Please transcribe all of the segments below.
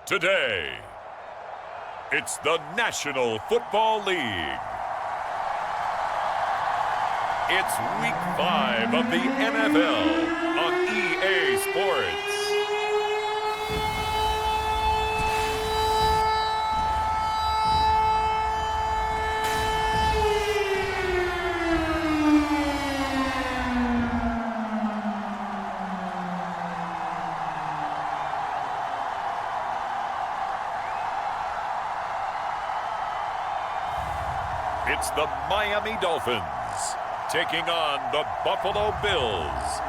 Today, it's the National Football League. It's Week 5 of the NFL on EA Sports. It's the Miami Dolphins taking on the Buffalo Bills.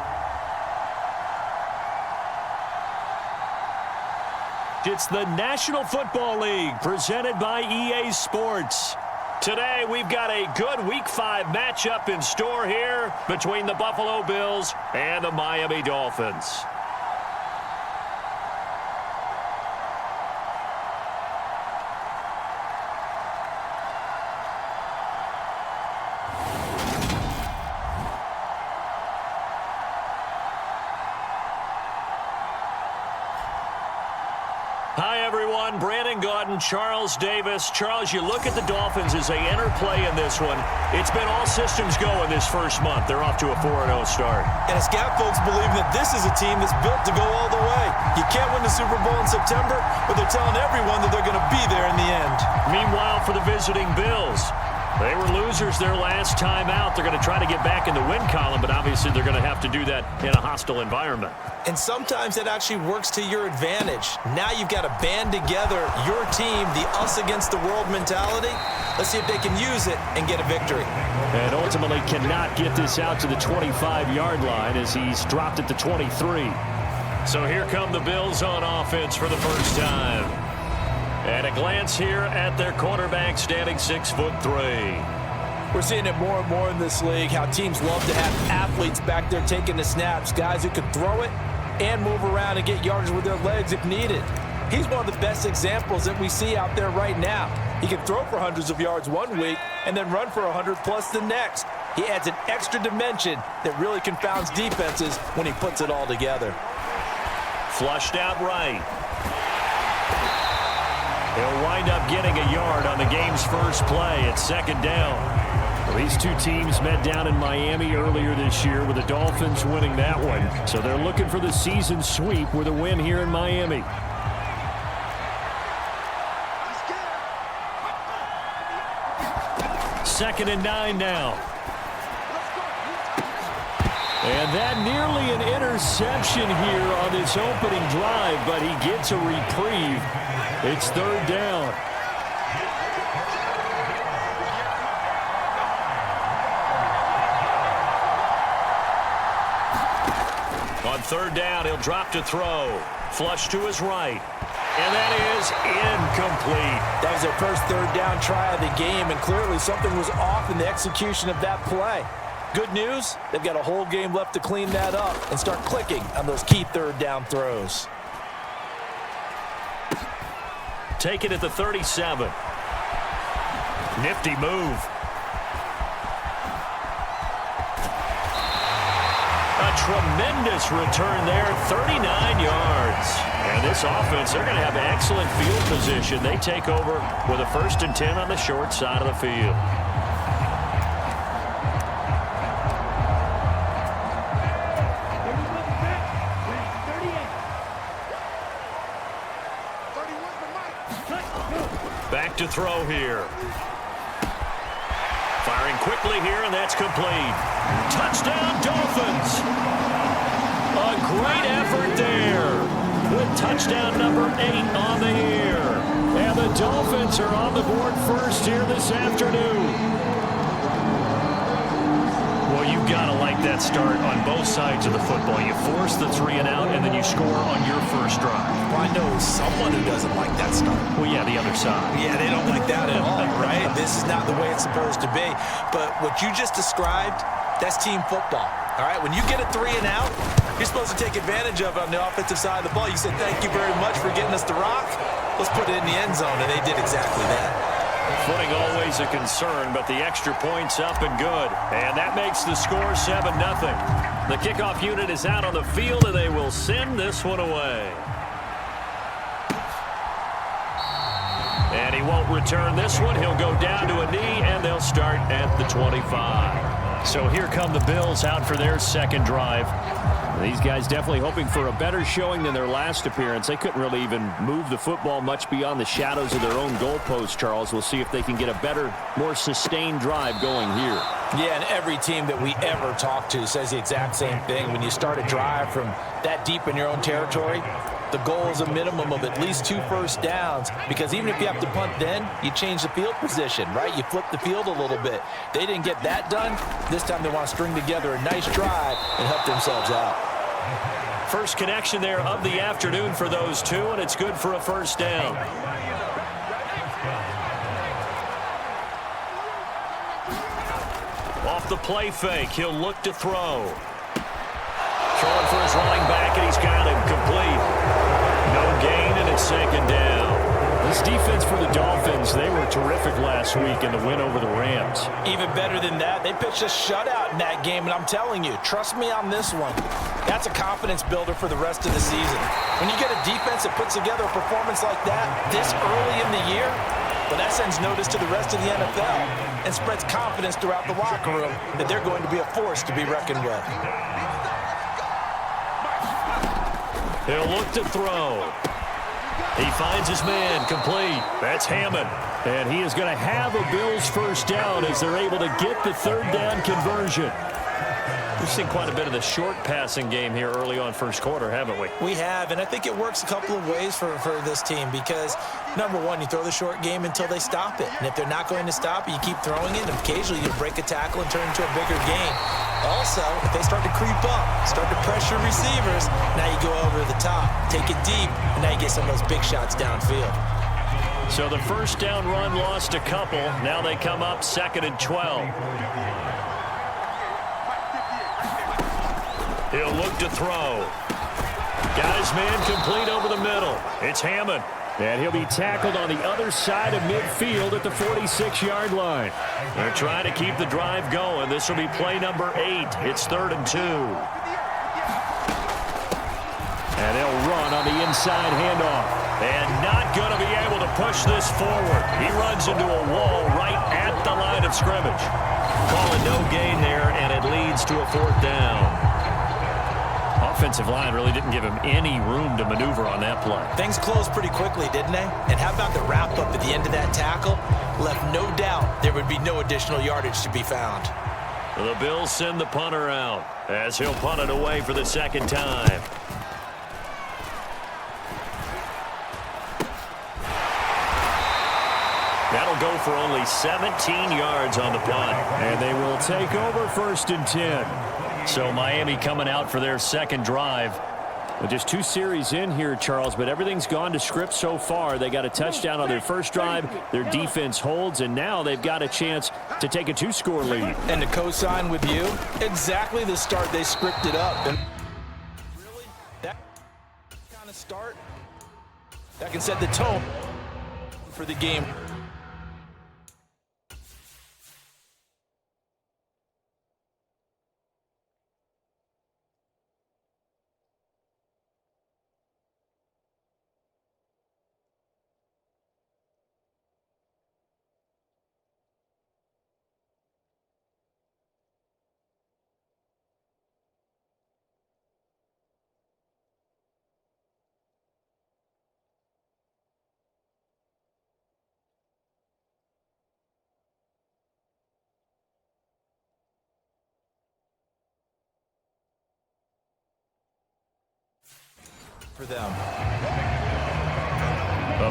It's the National Football League presented by EA Sports. Today we've got a good Week 5 matchup in store here between the Buffalo Bills and the Miami Dolphins. Hi, everyone. Brandon Gaudin, Charles Davis. Charles, you look at the Dolphins as they enter play in this one. It's been all systems go in this first month. They're off to a 4-0 start. And it's got folks believing that this is a team that's built to go all the way. You can't win the Super Bowl in September, but they're telling everyone that they're going to be there in the end. Meanwhile, for the visiting Bills, they were losers their last time out. They're going to try to get back in the win column, but obviously they're going to have to do that in a hostile environment. And sometimes it actually works to your advantage. Now you've got to band together your team, the us against the world mentality. Let's see if they can use it and get a victory. And ultimately cannot get this out to the 25-yard line as he's dropped at the 23. So here come the Bills on offense for the first time. And a glance here at their quarterback standing 6'3". We're seeing it more and more in this league, how teams love to have athletes back there taking the snaps, guys who can throw it and move around and get yardage with their legs if needed. He's one of the best examples that we see out there right now. He can throw for hundreds of yards one week and then run for 100+ the next. He adds an extra dimension that really confounds defenses when he puts it all together. Flushed out right. He'll wind up getting a yard on the game's first play at second down. These two teams met down in Miami earlier this year with the Dolphins winning that one. So they're looking for the season sweep with a win here in Miami. Second and 9 now. And that nearly an interception here on this opening drive, but he gets a reprieve. It's third down. On third down, he'll drop to throw. Flush to his right. And that is incomplete. That was their first third down try of the game, and clearly something was off in the execution of that play. Good news, they've got a whole game left to clean that up and start clicking on those key third down throws. Take it at the 37. Nifty move. A tremendous return there, 39 yards. And this offense, they're going to have excellent field position. They take over with a 1st and 10 on the short side of the field. Back to throw here. Firing quickly here, and that's complete. Touchdown, Dolphins. A great effort there. With touchdown number 8 on the year. And the Dolphins are on the board first here this afternoon. Well, you've got to like that start on both sides of the football. You force the 3 and out, and then you score on your first drive. Well, I know someone who doesn't like that start. Well, yeah, the other side. Yeah, they don't like that at all, right? This is not the way it's supposed to be. But what you just described, that's team football. All right, when you get a 3 and out, you're supposed to take advantage of it on the offensive side of the ball. You said, thank you very much for getting us the rock. Let's put it in the end zone, and they did exactly that. Footing always a concern, but the extra point's up and good. And that makes the score 7-0. The kickoff unit is out on the field, and they will send this one away. he won't return this one. He'll go down to a knee, and they'll start at the 25. So here come the Bills out for their second drive. These guys definitely hoping for a better showing than their last appearance. They couldn't really even move the football much beyond the shadows of their own goalpost, Charles. We'll see if they can get a better, more sustained drive going here. Yeah, and every team that we ever talk to says the exact same thing. When you start a drive from that deep in your own territory, the goal is a minimum of at least 2 first downs, because even if you have to punt then, you change the field position, right? You flip the field a little bit. They didn't get that done. This time they want to string together a nice drive and help themselves out. First connection there of the afternoon for those two, and it's good for a first down. Off the play fake, he'll look to throw. Throwing for his running back, and he's got him complete. No gain, and it's second down. This defense for the Dolphins, they were terrific last week in the win over the Rams. Even better than that, they pitched a shutout in that game, and I'm telling you, trust me on this one. That's a confidence builder for the rest of the season. When you get a defense that puts together a performance like that this early in the year, well, that sends notice to the rest of the NFL and spreads confidence throughout the locker room that they're going to be a force to be reckoned with. He'll look to throw. He finds his man complete. That's Hammond. And he is going to have a Bills first down as they're able to get the third down conversion. We've seen quite a bit of the short passing game here early on first quarter, haven't we? We have, and I think it works a couple of ways for this team because, number one, you throw the short game until they stop it. And if they're not going to stop it, you keep throwing it, and occasionally you break a tackle and turn it into a bigger gain. Also, if they start to creep up, start to pressure receivers, now you go over the top, take it deep, and now you get some of those big shots downfield. So the first down run lost a couple. Now they come up 2nd and 12. He'll look to throw. Got his man complete over the middle. It's Hammond. And he'll be tackled on the other side of midfield at the 46-yard line. They're trying to keep the drive going. This will be play number 8. It's 3rd and 2. And they'll run on the inside handoff. And not going to be able to push this forward. He runs into a wall right at the line of scrimmage. Calling no gain there, and it leads to a 4th down. Offensive line really didn't give him any room to maneuver on that play. Things closed pretty quickly, didn't they? And how about the wrap-up at the end of that tackle? Left no doubt there would be no additional yardage to be found. The Bills send the punter out as he'll punt it away for the second time. That'll go for only 17 yards on the punt. And they will take over 1st and 10. So Miami coming out for their second drive. Well, just 2 series in here, Charles, but everything's gone to script so far. They got a touchdown on their first drive. Their defense holds, and now they've got a chance to take a 2-score lead. And to co-sign with you, exactly the start they scripted up. And really, that kind of start, that can set the tone for the game. For them.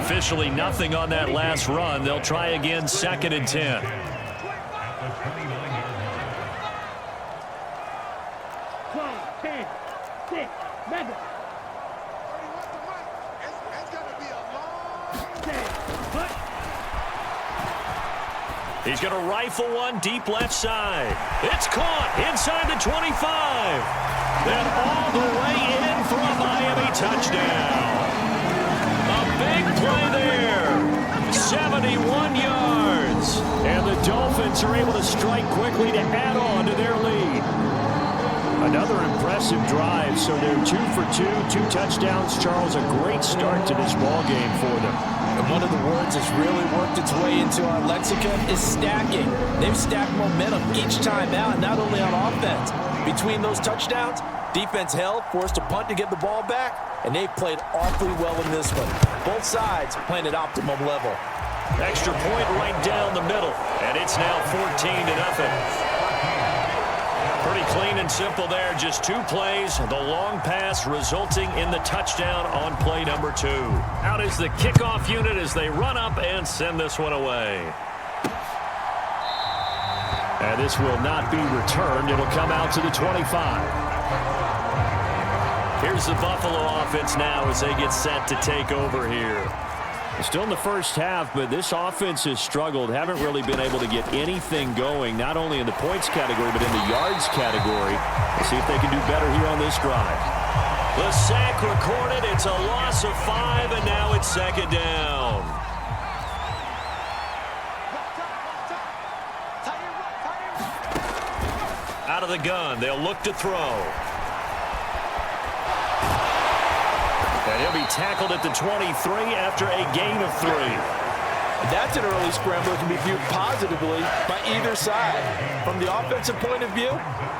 Officially nothing on that last run. They'll try again 2nd and 10. He's going to rifle one deep left side. It's caught inside the 25. Then all the way in for a Miami touchdown. A big play there. 71 yards. And the Dolphins are able to strike quickly to add on to their lead. Another impressive impressive drive. So they're 2 for 2, 2 touchdowns. Charles, a great start to this ball game for them. And one of the words that's really worked its way into our lexicon is stacking. They've stacked momentum each time out, not only on offense. Between those touchdowns, defense held, forced a punt to get the ball back, and they've played awfully well in this one. Both sides playing at optimum level. Extra point right down the middle, and it's now 14-0. Pretty clean and simple there. Just 2 plays. The long pass resulting in the touchdown on play number 2. Out is the kickoff unit as they run up and send this one away. And this will not be returned. It'll come out to the 25. Here's the Buffalo offense now as they get set to take over here. Still in the first half, but this offense has struggled. Haven't really been able to get anything going, not only in the points category, but in the yards category. Let's see if they can do better here on this drive. The sack recorded. It's a loss of 5, and now it's 2nd down. Out of the gun. They'll look to throw. And he'll be tackled at the 23 after a gain of 3. That's an early scramble that can be viewed positively by either side. From the offensive point of view,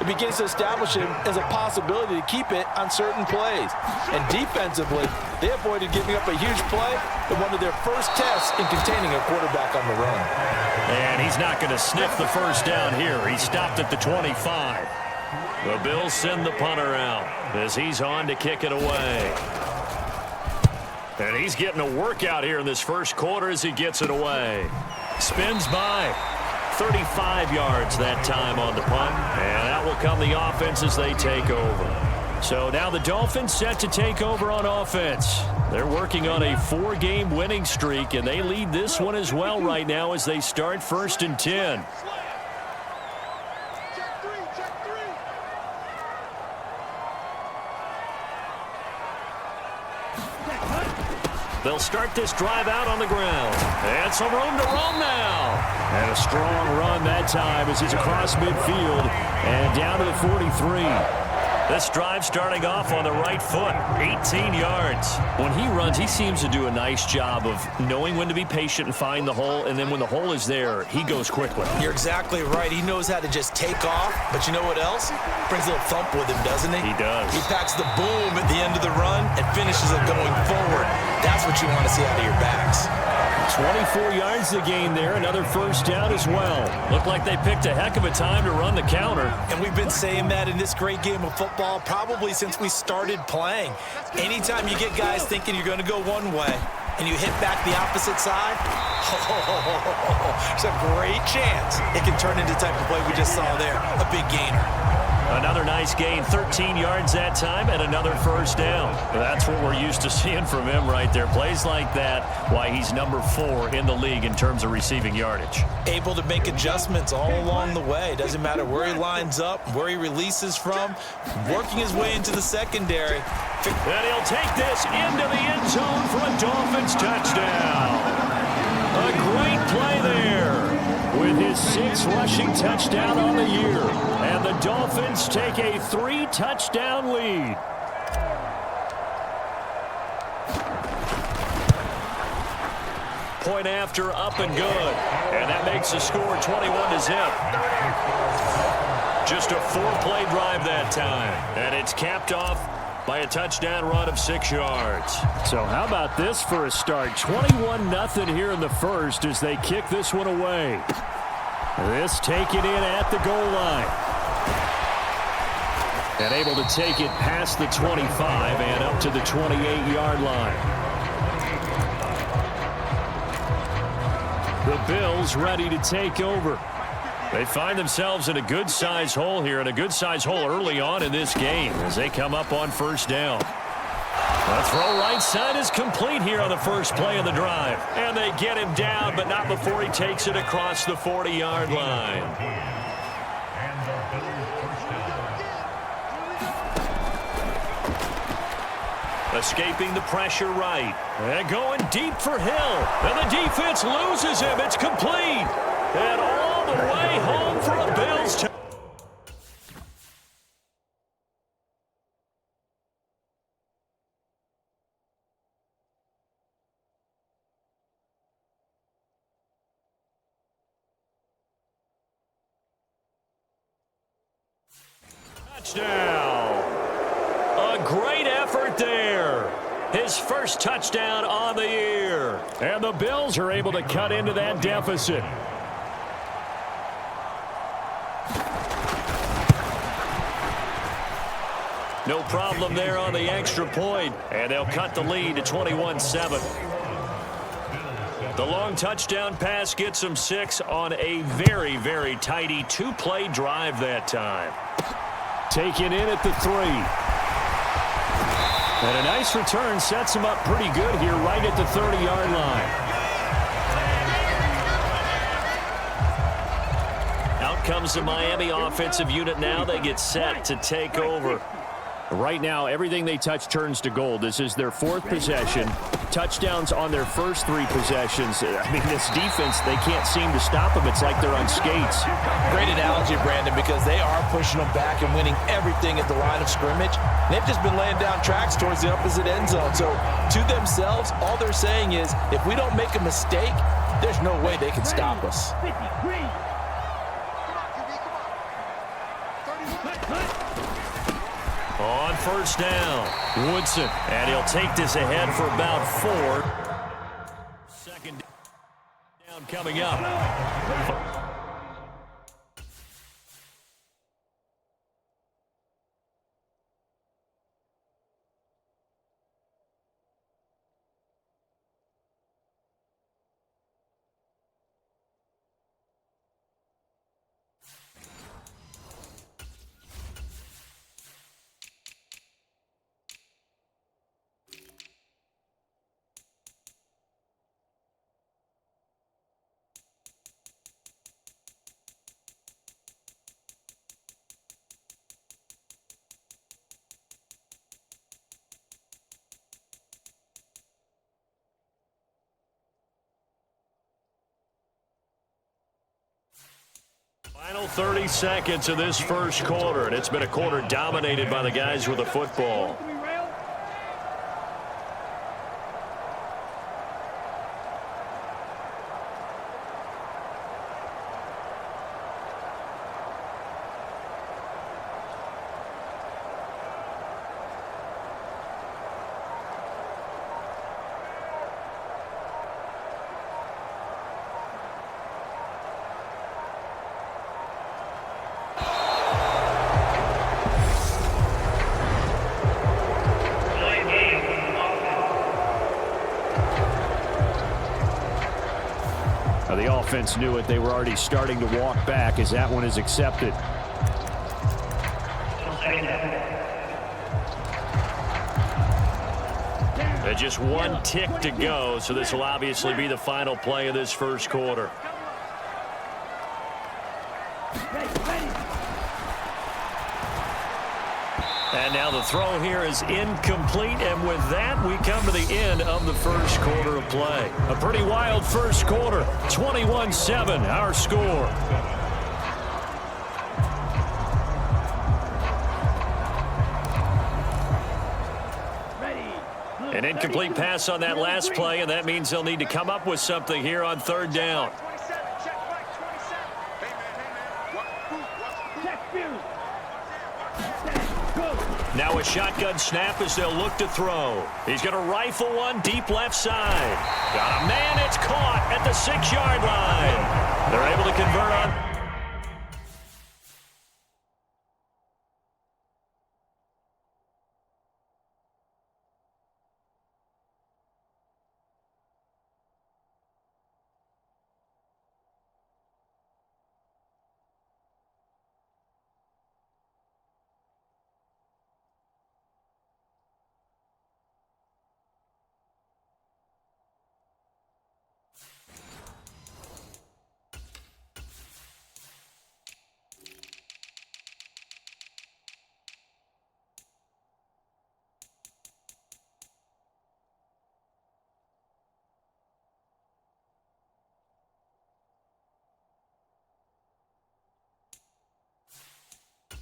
it begins to establish him as a possibility to keep it on certain plays. And defensively, they avoided giving up a huge play in one of their first tests in containing a quarterback on the run. And he's not going to sniff the first down here. He stopped at the 25. The Bills send the punter out as he's on to kick it away. And he's getting a workout here in this first quarter as he gets it away. Spins by. 35 yards that time on the punt. And that will come the offense as they take over. So now the Dolphins set to take over on offense. They're working on a 4-game winning streak, and they lead this one as well right now as they start 1st and 10. They'll start this drive out on the ground. And some room to roam now. And a strong run that time as he's across midfield and down to the 43. This drive starting off on the right foot, 18 yards. When he runs, he seems to do a nice job of knowing when to be patient and find the hole, and then when the hole is there, he goes quickly. You're exactly right. He knows how to just take off, but you know what else? Brings a little thump with him, doesn't he? He does. He packs the boom at the end of the run and finishes it going forward. That's what you want to see out of your backs. 24 yards to gain there. Another first down as well. Looked like they picked a heck of a time to run the counter. And we've been saying that in this great game of football probably since we started playing. Anytime you get guys thinking you're going to go one way and you hit back the opposite side, there's a great chance it can turn into the type of play we just saw there, a big gainer. Another nice gain, 13 yards that time, and another first down. That's what we're used to seeing from him right there. Plays like that, why he's number 4 in the league in terms of receiving yardage. Able to make adjustments all along the way. Doesn't matter where he lines up, where he releases from, working his way into the secondary. And he'll take this into the end zone for a Dolphins touchdown. A great play there with his 6th rushing touchdown on the year. And the Dolphins take a 3-touchdown lead. Point after, up and good. And that makes the score 21-0. Just a 4-play drive that time. And it's capped off by a touchdown run of 6 yards. So how about this for a start? 21-0 here in the first as they kick this one away. This taken in at the goal line. And able to take it past the 25 and up to the 28-yard line. The Bills ready to take over. They find themselves in a good-sized hole here, and a good-sized hole early on in this game as they come up on first down. The throw right side is complete here on the first play of the drive. And they get him down, but not before he takes it across the 40-yard line. Escaping the pressure right. And going deep for Hill. And the defense loses him. It's complete. And all the way. Touchdown. A great effort there. His first touchdown on the year. And the Bills are able to cut into that deficit. No problem there on the extra point. And they'll cut the lead to 21-7. The long touchdown pass gets them 6 on a very, very tidy 2-play drive that time. Taken in at the 3. And a nice return sets him up pretty good here right at the 30-yard line. Out comes the Miami offensive unit now. They get set to take over. Right now, everything they touch turns to gold. This is their 4th possession. Touchdowns on their first 3 possessions. I mean, this defense, they can't seem to stop them. It's like they're on skates. Great analogy, Brandon, because they are pushing them back and winning everything at the line of scrimmage. They've just been laying down tracks towards the opposite end zone. So, to themselves, all they're saying is, if we don't make a mistake, there's no way they can stop us. On first down, Woodson, and he'll take this ahead for about 4. Second down coming up. Final 30 seconds of this first quarter, and it's been a quarter dominated by the guys with the football. The offense knew it. They were already starting to walk back as that one is accepted. There's just 1 tick to go, so this will obviously be the final play of this first quarter. And now the throw here is incomplete, and with that, we come to the end of the first quarter of play. A pretty wild first quarter, 21-7, our score. An incomplete pass on that last play, and that means they'll need to come up with something here on 3rd down. Now a shotgun snap as they'll look to throw. He's going to rifle one deep left side. Got a man, it's caught at the 6-yard line. They're able to convert on.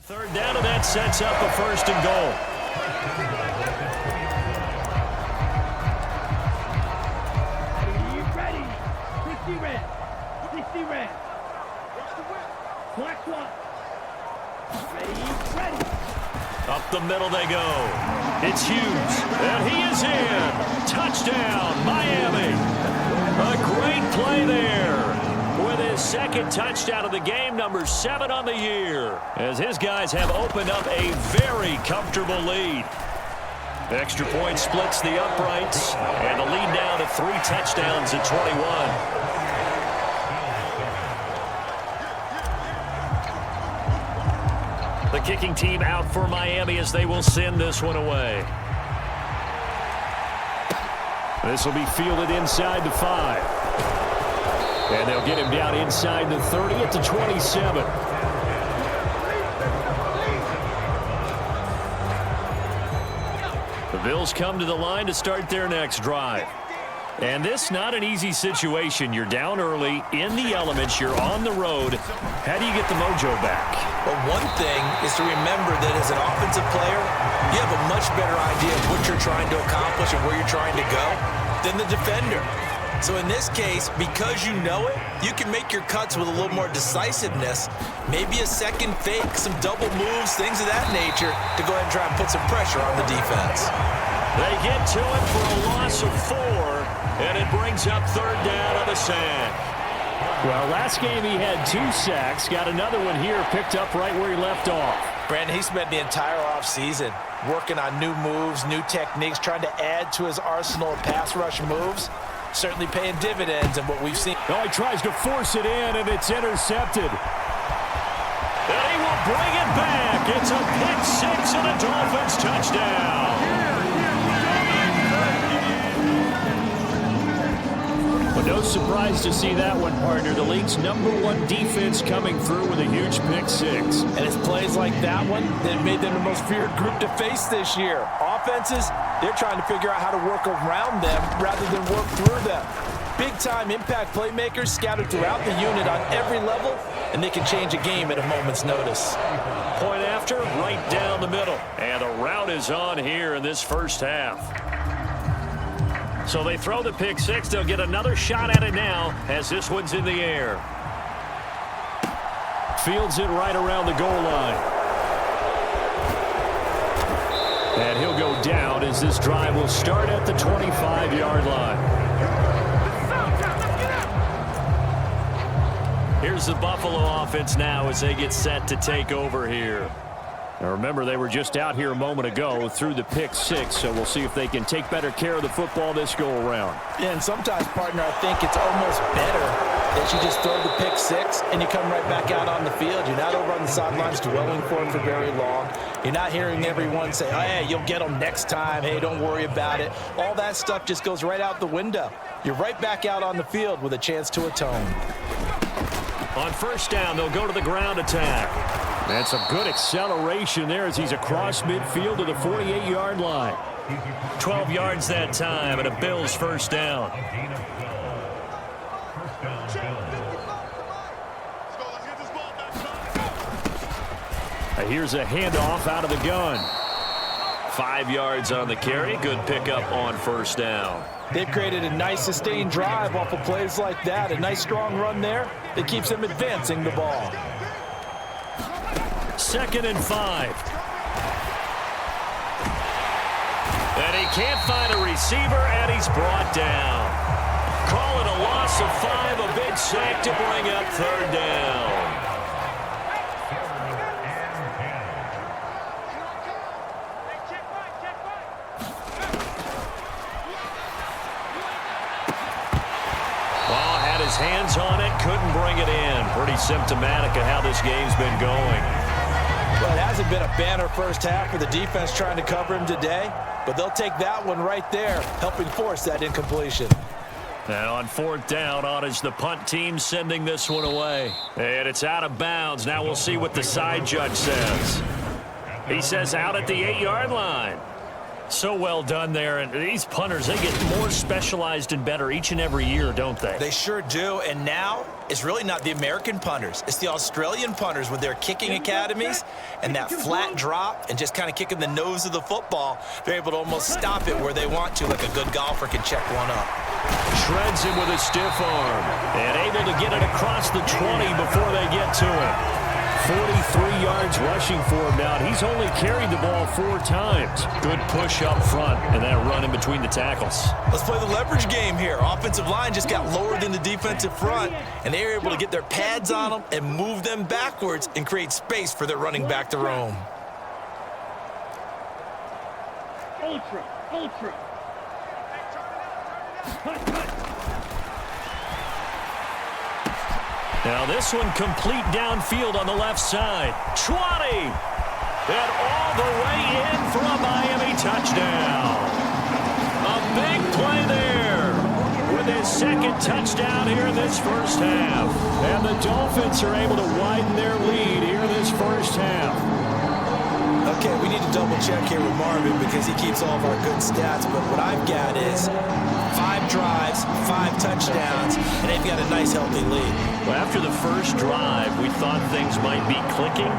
Third down, and that sets up a 1st and goal. Ready. 60 red. 60 red. Black one. Ready. the middle they go. It's Hughes, and he is in. Touchdown, Miami. A great play there with his second touchdown of the game, number 7 on the year, as his guys have opened up a very comfortable lead. Extra point splits the uprights, and the lead down to 3 touchdowns at 21. The kicking team out for Miami as they will send this one away. This will be fielded inside the 5. And they'll get him down inside the 30 at the 27. The Bills come to the line to start their next drive. And this not an easy situation. You're down early, in the elements, you're on the road. How do you get the mojo back? Well, one thing is to remember that as an offensive player, you have a much better idea of what you're trying to accomplish and where you're trying to go than the defender. So in this case, because you know it, you can make your cuts with a little more decisiveness, maybe a second fake, some double moves, things of that nature, to go ahead and try and put some pressure on the defense. They get to it for a loss of 4, and it brings up 3rd down on the sack. Well, last game he had 2 sacks. Got another one here picked up right where he left off. Brandon, he spent the entire offseason working on new moves, new techniques, trying to add to his arsenal of pass rush moves. Certainly paying dividends in what we've seen. Oh, he tries to force it in, and it's intercepted. And he will bring it back. It's a pick-6 and a Dolphins touchdown. But no surprise to see that one, partner. The league's #1 defense coming through with a huge pick-6. And it's plays like that one that made them the most feared group to face this year. Offenses, they're trying to figure out how to work around them rather than work through them. Big-time impact playmakers scattered throughout the unit on every level, and they can change a game at a moment's notice. Point after, right down the middle. And the route is on here in this first half. So they throw the pick-6. They'll get another shot at it now as this one's in the air. Fields it right around the goal line. And he'll go down as this drive will start at the 25-yard line. Here's the Buffalo offense now as they get set to take over here. Now remember, they were just out here a moment ago through the pick-6, so we'll see if they can take better care of the football this go-around. Yeah, and sometimes, partner, I think it's almost better that you just throw the pick-6 and you come right back out on the field. You're not over on the sidelines dwelling for it for very long. You're not hearing everyone say, oh, hey, you'll get them next time. Hey, don't worry about it. All that stuff just goes right out the window. You're right back out on the field with a chance to atone. On first down, they'll go to the ground attack. That's some good acceleration there as he's across midfield to the 48-yard line. 12 yards that time and a Bills first down. Here's a handoff out of the gun. 5 yards on the carry. Good pickup on first down. They've created a nice sustained drive off of plays like that. A nice strong run there that keeps them advancing the ball. 2nd and 5. And he can't find a receiver, and he's brought down. Call it a loss of 5, a big sack to bring up 3rd down. Well, had his hands on it, couldn't bring it in. Pretty symptomatic of how this game's been going. Well, it hasn't been a banner first half for the defense trying to cover him today, but they'll take that one right there, helping force that incompletion. And on 4th down, on is the punt team sending this one away. And it's out of bounds. Now we'll see what the side judge says. He says out at the 8-yard line. So well done there. And these punters, they get more specialized and better each and every year, don't they? They sure do. And now it's really not the American punters. It's the Australian punters with their kicking academies and that flat drop and just kind of kicking the nose of the football. They're able to almost stop it where they want to, like a good golfer can check one up. Shreds him with a stiff arm and able to get it across the 20 before they get to him. 43 yards rushing for him now. He's only carried the ball 4 times. Good push up front and that run in between the tackles. Let's play the leverage game here. Offensive line just got lower than the defensive front, and they were able to get their pads on them and move them backwards and create space for their running back to roam. Ultra. Cut. Now this one complete downfield on the left side. 20! And all the way in for a Miami touchdown. A big play there with his second touchdown here in this first half. And the Dolphins are able to widen their lead here in this first half. Okay, we need to double check here with Marvin because he keeps all of our good stats, but what I've got is 5 drives, 5 touchdowns, and they've got a nice healthy lead. Well, after the first drive, we thought things might be clicking.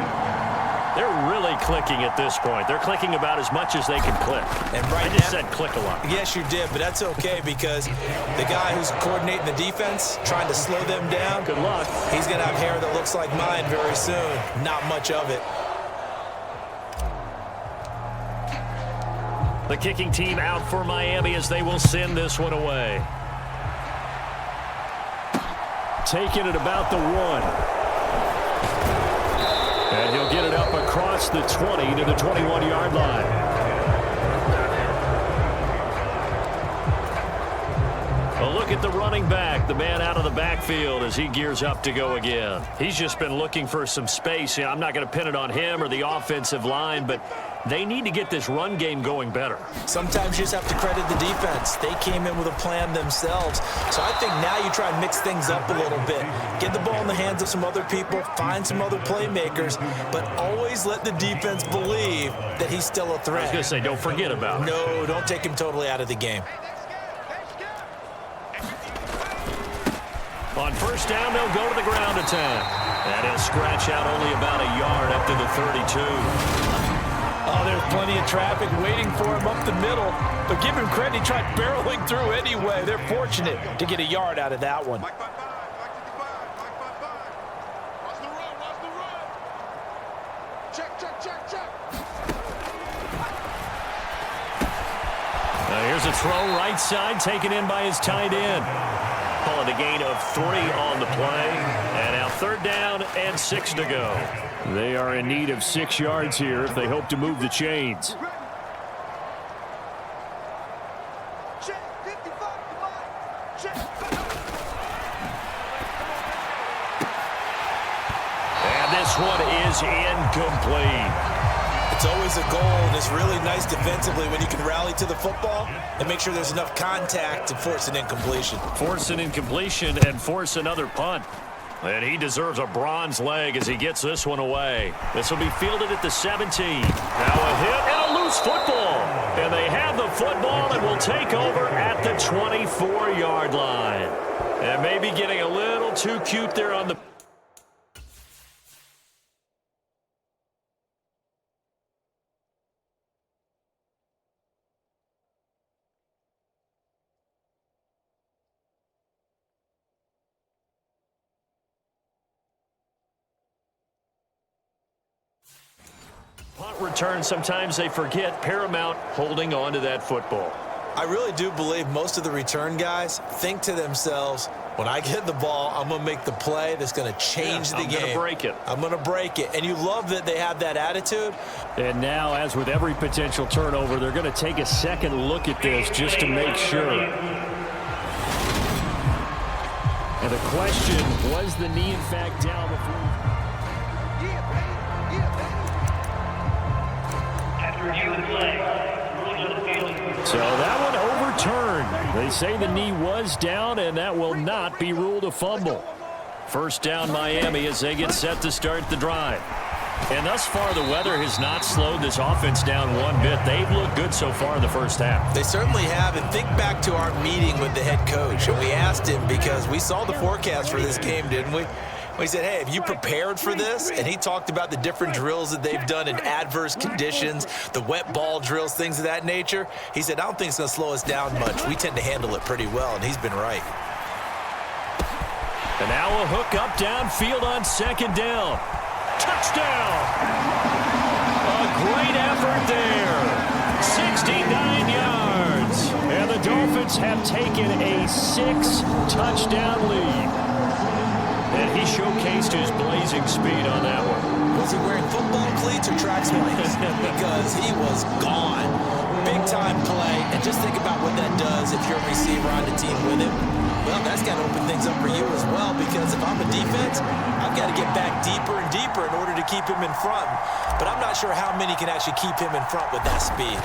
They're really clicking at this point. They're clicking about as much as they can click. And right I just now, said click a lot. Yes, you did, but that's okay because the guy who's coordinating the defense, trying to slow them down, Good luck. he's going to have hair that looks like mine very soon. Not much of it. The kicking team out for Miami as they will send this one away. Taking it about the 1. And he'll get it up across the 20 to the 21-yard line. A look at the running back, the man out of the backfield as he gears up to go again. He's just been looking for some space. I'm not going to pin it on him or the offensive line, but they need to get this run game going better. Sometimes you just have to credit the defense. They came in with a plan themselves. So I think now you try and mix things up a little bit. Get the ball in the hands of some other people, find some other playmakers, but always let the defense believe that he's still a threat. I was going to say, don't forget about it. No, don't take him totally out of the game. On first down, they'll go to the ground attack. And he'll scratch out only about a yard up to the 32. Oh, there's plenty of traffic waiting for him up the middle. But give him credit, he tried barreling through anyway. They're fortunate to get a yard out of that one. Watch the run. Check. Now here's a throw right side, taken in by his tight end. Call it a gain of 3 on the play. And now 3rd down and 6 to go. They are in need of 6 yards here if they hope to move the chains. Check. 55. Check. And this one is incomplete. It's always a goal, and it's really nice defensively when you can rally to the football and make sure there's enough contact to force an incompletion. Force an incompletion and force another punt. And he deserves a bronze leg as he gets this one away. This will be fielded at the 17. Now a hit and a loose football. And they have the football and will take over at the 24-yard line. And maybe getting a little too cute there on the... Punt return, sometimes they forget paramount holding on to that football. I really do believe most of the return guys think to themselves, when I get the ball, I'm going to make the play that's going to change the game. I'm going to break it. I'm going to break it. And you love that they have that attitude. And now, as with every potential turnover, they're going to take a second look at this just to make sure. And the question, was the knee in fact down before? So that one overturned. They say the knee was down, and that will not be ruled a fumble. First down Miami as they get set to start the drive. And thus far, the weather has not slowed this offense down one bit. They've looked good so far in the first half. They certainly have. And think back to our meeting with the head coach. And we asked him, because we saw the forecast for this game, didn't we? We said, hey, have you prepared for this? And he talked about the different drills that they've done in adverse conditions, the wet ball drills, things of that nature. He said, I don't think it's going to slow us down much. We tend to handle it pretty well, and he's been right. And now a hook up downfield on second down. Touchdown! A great effort there. 69 yards. And the Dolphins have taken a 6-touchdown lead. And he showcased his blazing speed on that one. Was he wearing football cleats or track spikes? Because he was gone. Big-time play. And just think about what that does if you're a receiver on the team with him. Well, that's got to open things up for you as well, because if I'm a defense, I've got to get back deeper and deeper in order to keep him in front. But I'm not sure how many can actually keep him in front with that speed.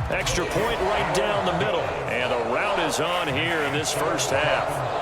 Extra point right down the middle. And the route is on here in this first half.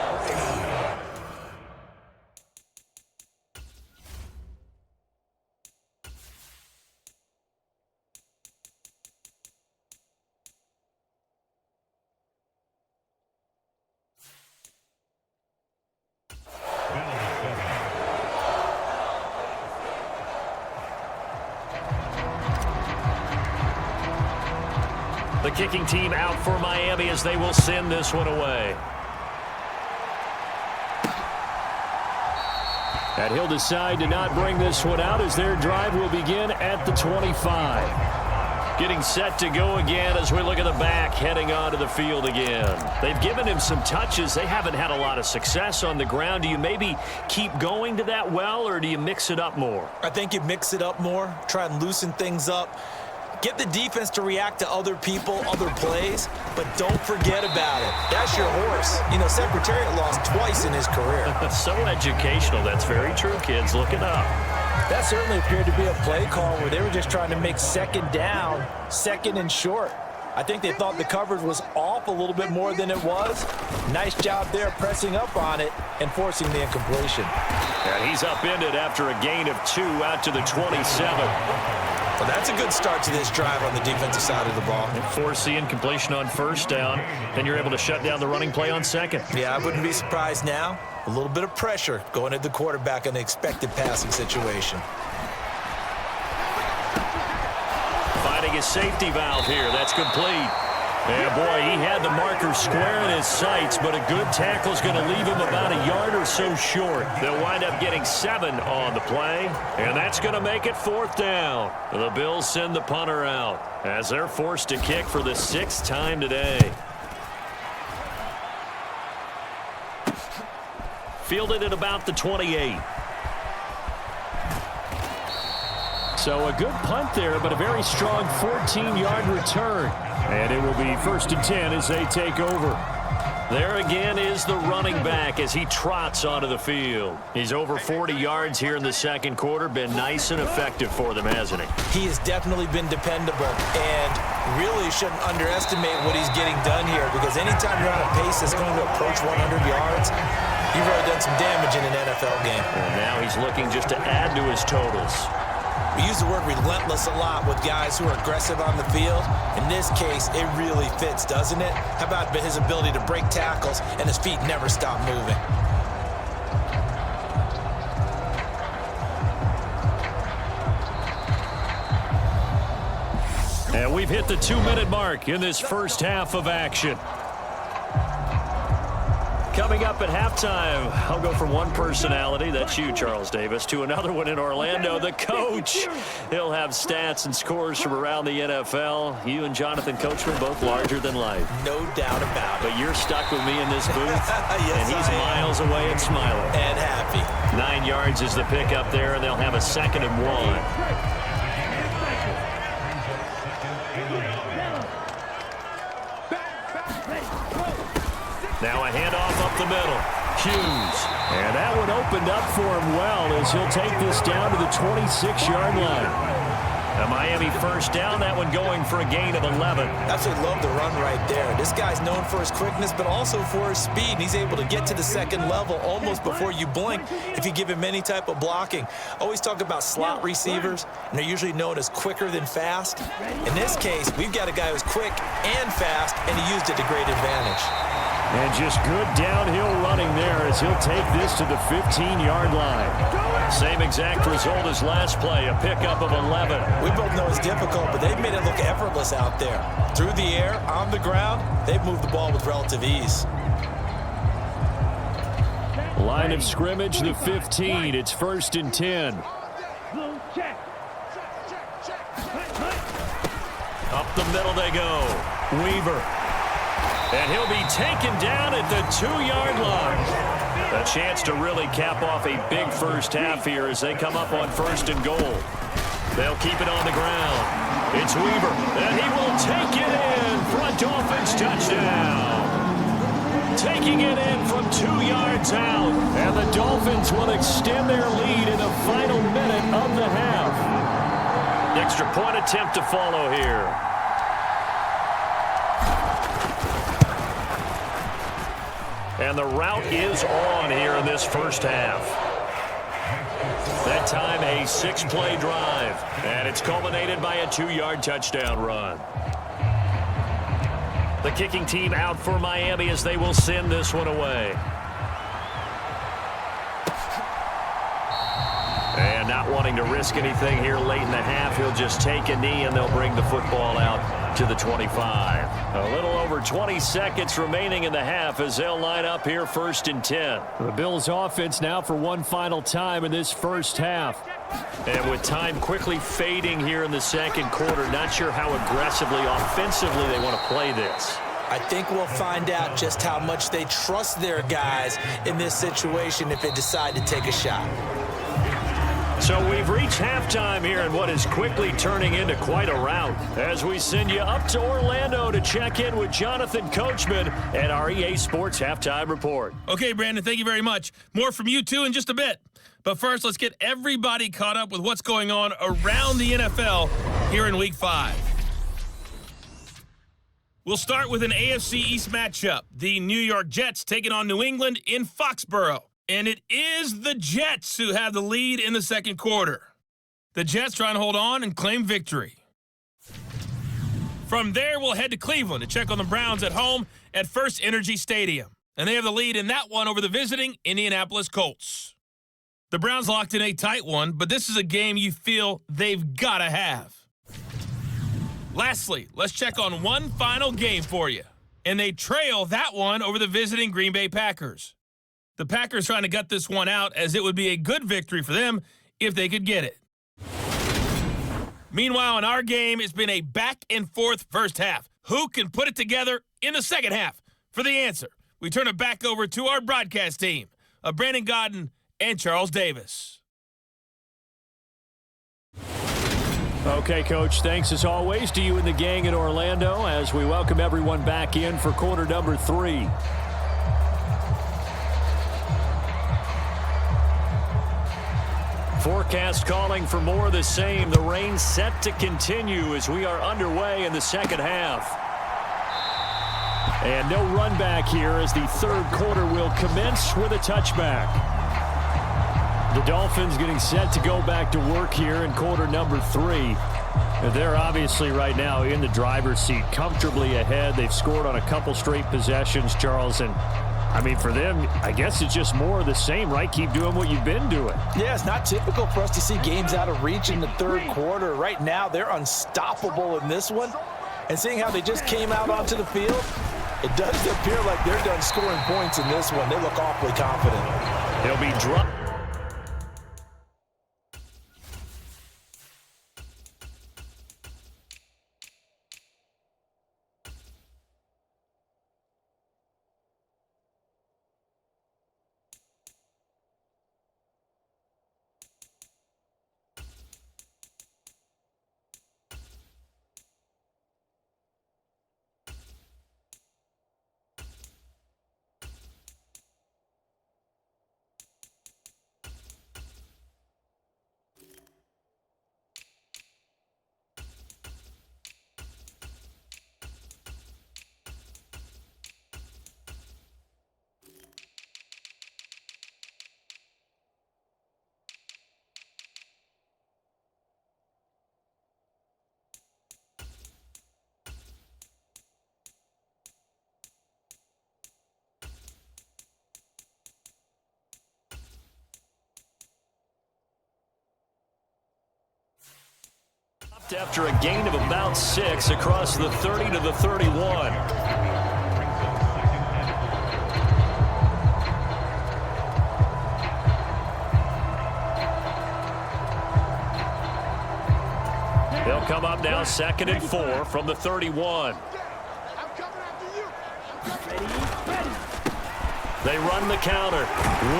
The kicking team out for Miami as they will send this one away. And he'll decide to not bring this one out as their drive will begin at the 25. Getting set to go again as we look at the back heading onto the field again. They've given him some touches. They haven't had a lot of success on the ground. Do you maybe keep going to that well, or do you mix it up more? I think you mix it up more, try and loosen things up. Get the defense to react to other people, other plays, but don't forget about it. That's your horse. You know, Secretariat lost twice in his career. So educational. That's very true, kids. Look it up. That certainly appeared to be a play call where they were just trying to make second down, second and short. I think they thought the coverage was off a little bit more than it was. Nice job there pressing up on it and forcing the incompletion. And he's upended after a gain of 2 out to the 27. Well, that's a good start to this drive on the defensive side of the ball. And force the incompletion on first down, then you're able to shut down the running play on second. Yeah, I wouldn't be surprised now. A little bit of pressure going at the quarterback in an expected passing situation. Finding his safety valve here. That's complete. Yeah, boy, he had the marker square in his sights, but a good tackle is going to leave him about a yard or so short. They'll wind up getting 7 on the play, and that's going to make it 4th down. The Bills send the punter out as they're forced to kick for the 6th time today. Fielded at about the 28. So a good punt there, but a very strong 14-yard return. And it will be 1st and 10 as they take over. There again is the running back as he trots onto the field. He's over 40 yards here in the second quarter. Been nice and effective for them, hasn't he? He has definitely been dependable, and really shouldn't underestimate what he's getting done here, because anytime you're on a pace that's going to approach 100 yards, you've really done some damage in an NFL game. And now he's looking just to add to his totals. We use the word relentless a lot with guys who are aggressive on the field. In this case, it really fits, doesn't it? How about his ability to break tackles and his feet never stop moving? And we've hit the 2-minute mark in this first half of action. Coming up at halftime, I'll go from one personality, that's you, Charles Davis, to another one in Orlando, the coach. He'll have stats and scores from around the NFL. You and Jonathan Coachman, both larger than life. No doubt about it. But you're stuck with me in this booth, Yes, and he's miles away and smiling. And happy. 9 yards is the pickup there, and they'll have a 2nd and 1. Now a handoff up the middle. Hughes. And that one opened up for him well as he'll take this down to the 26-yard line. A Miami first down, that one going for a gain of 11. Absolutely love the run right there. This guy's known for his quickness, but also for his speed. And he's able to get to the second level almost before you blink if you give him any type of blocking. Always talk about slot receivers, and they're usually known as quicker than fast. In this case, we've got a guy who's quick and fast, and he used it to great advantage. And just good downhill running there as he'll take this to the 15-yard line. Same exact result as last play, a pickup of 11. We both know it's difficult, but they've made it look effortless out there. Through the air, on the ground, they've moved the ball with relative ease. Line of scrimmage, the 15. It's 1st and 10. Blue, check. Up the middle they go. Weaver. And he'll be taken down at the 2-yard line. A chance to really cap off a big first half here as they come up on 1st and goal. They'll keep it on the ground. It's Weaver, and he will take it in for a Dolphins touchdown. Taking it in from 2 yards out, and the Dolphins will extend their lead in the final minute of the half. Extra point attempt to follow here. And the route is on here in this first half. That time a 6-play drive, and it's culminated by a 2-yard touchdown run. The kicking team out for Miami as they will send this one away. And not wanting to risk anything here late in the half, he'll just take a knee and they'll bring the football out to the 25. A little over 20 seconds remaining in the half as they'll line up here 1st and 10. The Bills offense now for one final time in this first half. And with time quickly fading here in the second quarter, not sure how aggressively, offensively they want to play this. I think we'll find out just how much they trust their guys in this situation if they decide to take a shot. So we've reached halftime here in what is quickly turning into quite a rout as we send you up to Orlando to check in with Jonathan Coachman at our EA Sports Halftime Report. Okay, Brandon, thank you very much. More from you, too, in just a bit. But first, let's get everybody caught up with what's going on around the NFL here in Week 5. We'll start with an AFC East matchup. The New York Jets taking on New England in Foxborough. And it is the Jets who have the lead in the second quarter. The Jets trying to hold on and claim victory. From there, we'll head to Cleveland to check on the Browns at home at First Energy Stadium. And they have the lead in that one over the visiting Indianapolis Colts. The Browns locked in a tight one, but this is a game you feel they've got to have. Lastly, let's check on one final game for you. And they trail that one over the visiting Green Bay Packers. The Packers trying to gut this one out as it would be a good victory for them if they could get it. Meanwhile, in our game, it's been a back-and-forth first half. Who can put it together in the second half? For the answer, we turn it back over to our broadcast team of Brandon Godden and Charles Davis. Okay, Coach, thanks as always to you and the gang in Orlando as we welcome everyone back in for quarter number 3. Forecast calling for more of the same. The rain set to continue as we are underway in the second half. And no run back here as the third quarter will commence with a touchback. The Dolphins getting set to go back to work here in quarter number 3. They're obviously right now in the driver's seat, comfortably ahead. They've scored on a couple straight possessions, Charles, and I mean, for them, I guess it's just more of the same, right? Keep doing what you've been doing. Yeah, it's not typical for us to see games out of reach in the third quarter. Right now, they're unstoppable in this one. And seeing how they just came out onto the field, it does appear like they're done scoring points in this one. They look awfully confident. They'll be dropped. After a gain of about 6 across the 30 to the 31. come up now 2nd and 4 from the 31. I'm coming after you. Ready. They run the counter.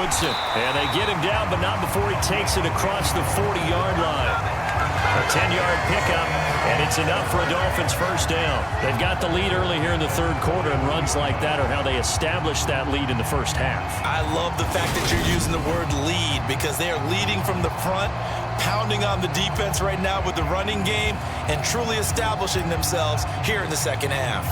Woodson. And they get him down, but not before he takes it across the 40-yard line. A 10-yard pickup, and it's enough for a Dolphins first down. They've got the lead early here in the third quarter, and runs like that are how they establish that lead in the first half. I love the fact that you're using the word lead because they are leading from the front, pounding on the defense right now with the running game, and truly establishing themselves here in the second half.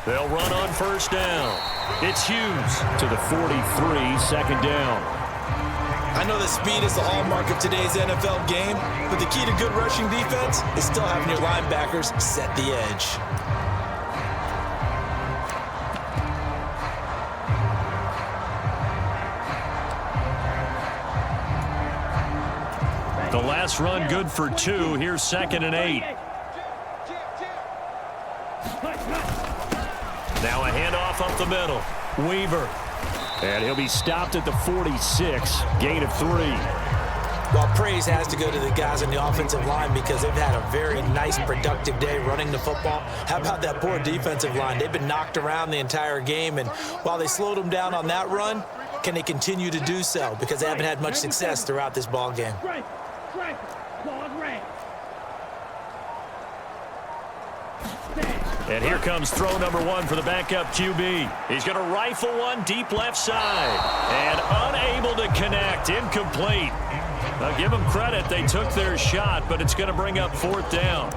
They'll run on first down. It's Hughes to the 43, second down. I know that speed is the hallmark of today's NFL game, but the key to good rushing defense is still having your linebackers set the edge. The last run good for 2. Here's 2nd and 8. Now a handoff up the middle. Weaver. And he'll be stopped at the 46. Gain of 3. Well, praise has to go to the guys on the offensive line because they've had a very nice, productive day running the football. How about that poor defensive line? They've been knocked around the entire game, and while they slowed them down on that run, can they continue to do so? Because they haven't had much success throughout this ball game. And here comes throw number 1 for the backup QB. He's going to rifle one deep left side. And unable to connect. Incomplete. Now, give them credit. They took their shot, but it's going to bring up 4th down.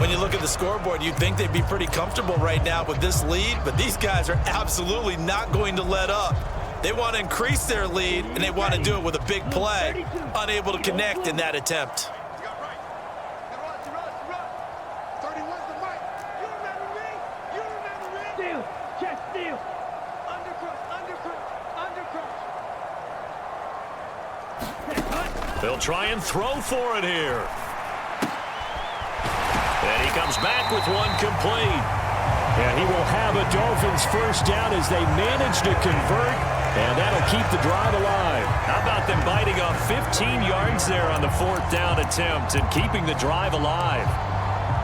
When you look at the scoreboard, you'd think they'd be pretty comfortable right now with this lead, but these guys are absolutely not going to let up. They want to increase their lead, and they want to do it with a big play. Unable to connect in that attempt. They'll try and throw for it here. And he comes back with one complete. And he will have a Dolphins first down as they manage to convert. And that'll keep the drive alive. How about them biting off 15 yards there on the 4th down attempt and keeping the drive alive?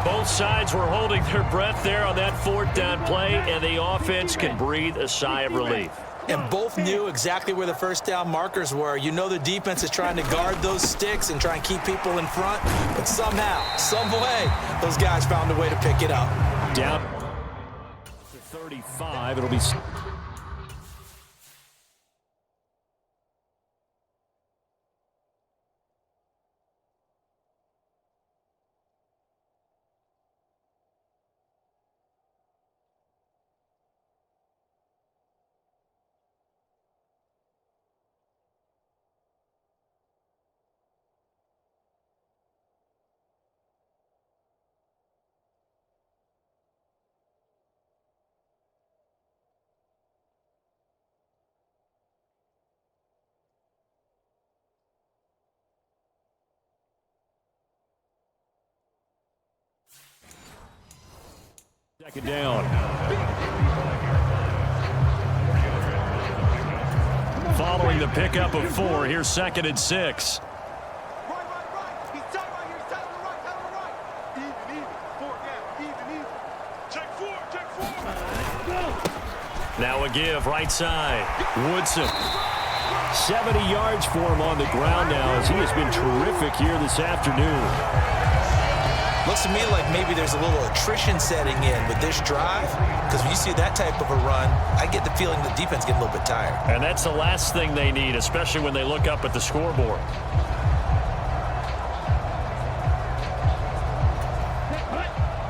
Both sides were holding their breath there on that 4th down play, and the offense can breathe a sigh of relief. And both knew exactly where the first down markers were. You know the defense is trying to guard those sticks and try and keep people in front, but somehow, some way, those guys found a way to pick it up. Down to 35, it'll be... Second down. Following the pickup of 4, here's 2nd and 6. Right. He's tight right here. He's tight on the right. Even. 4 down. Even. Check 4. Now a give, right side. Woodson. 70 yards for him on the ground now as he has been terrific here this afternoon. Looks to me like maybe there's a little attrition setting in with this drive, because when you see that type of a run, I get the feeling the defense get a little bit tired. And that's the last thing they need, especially when they look up at the scoreboard.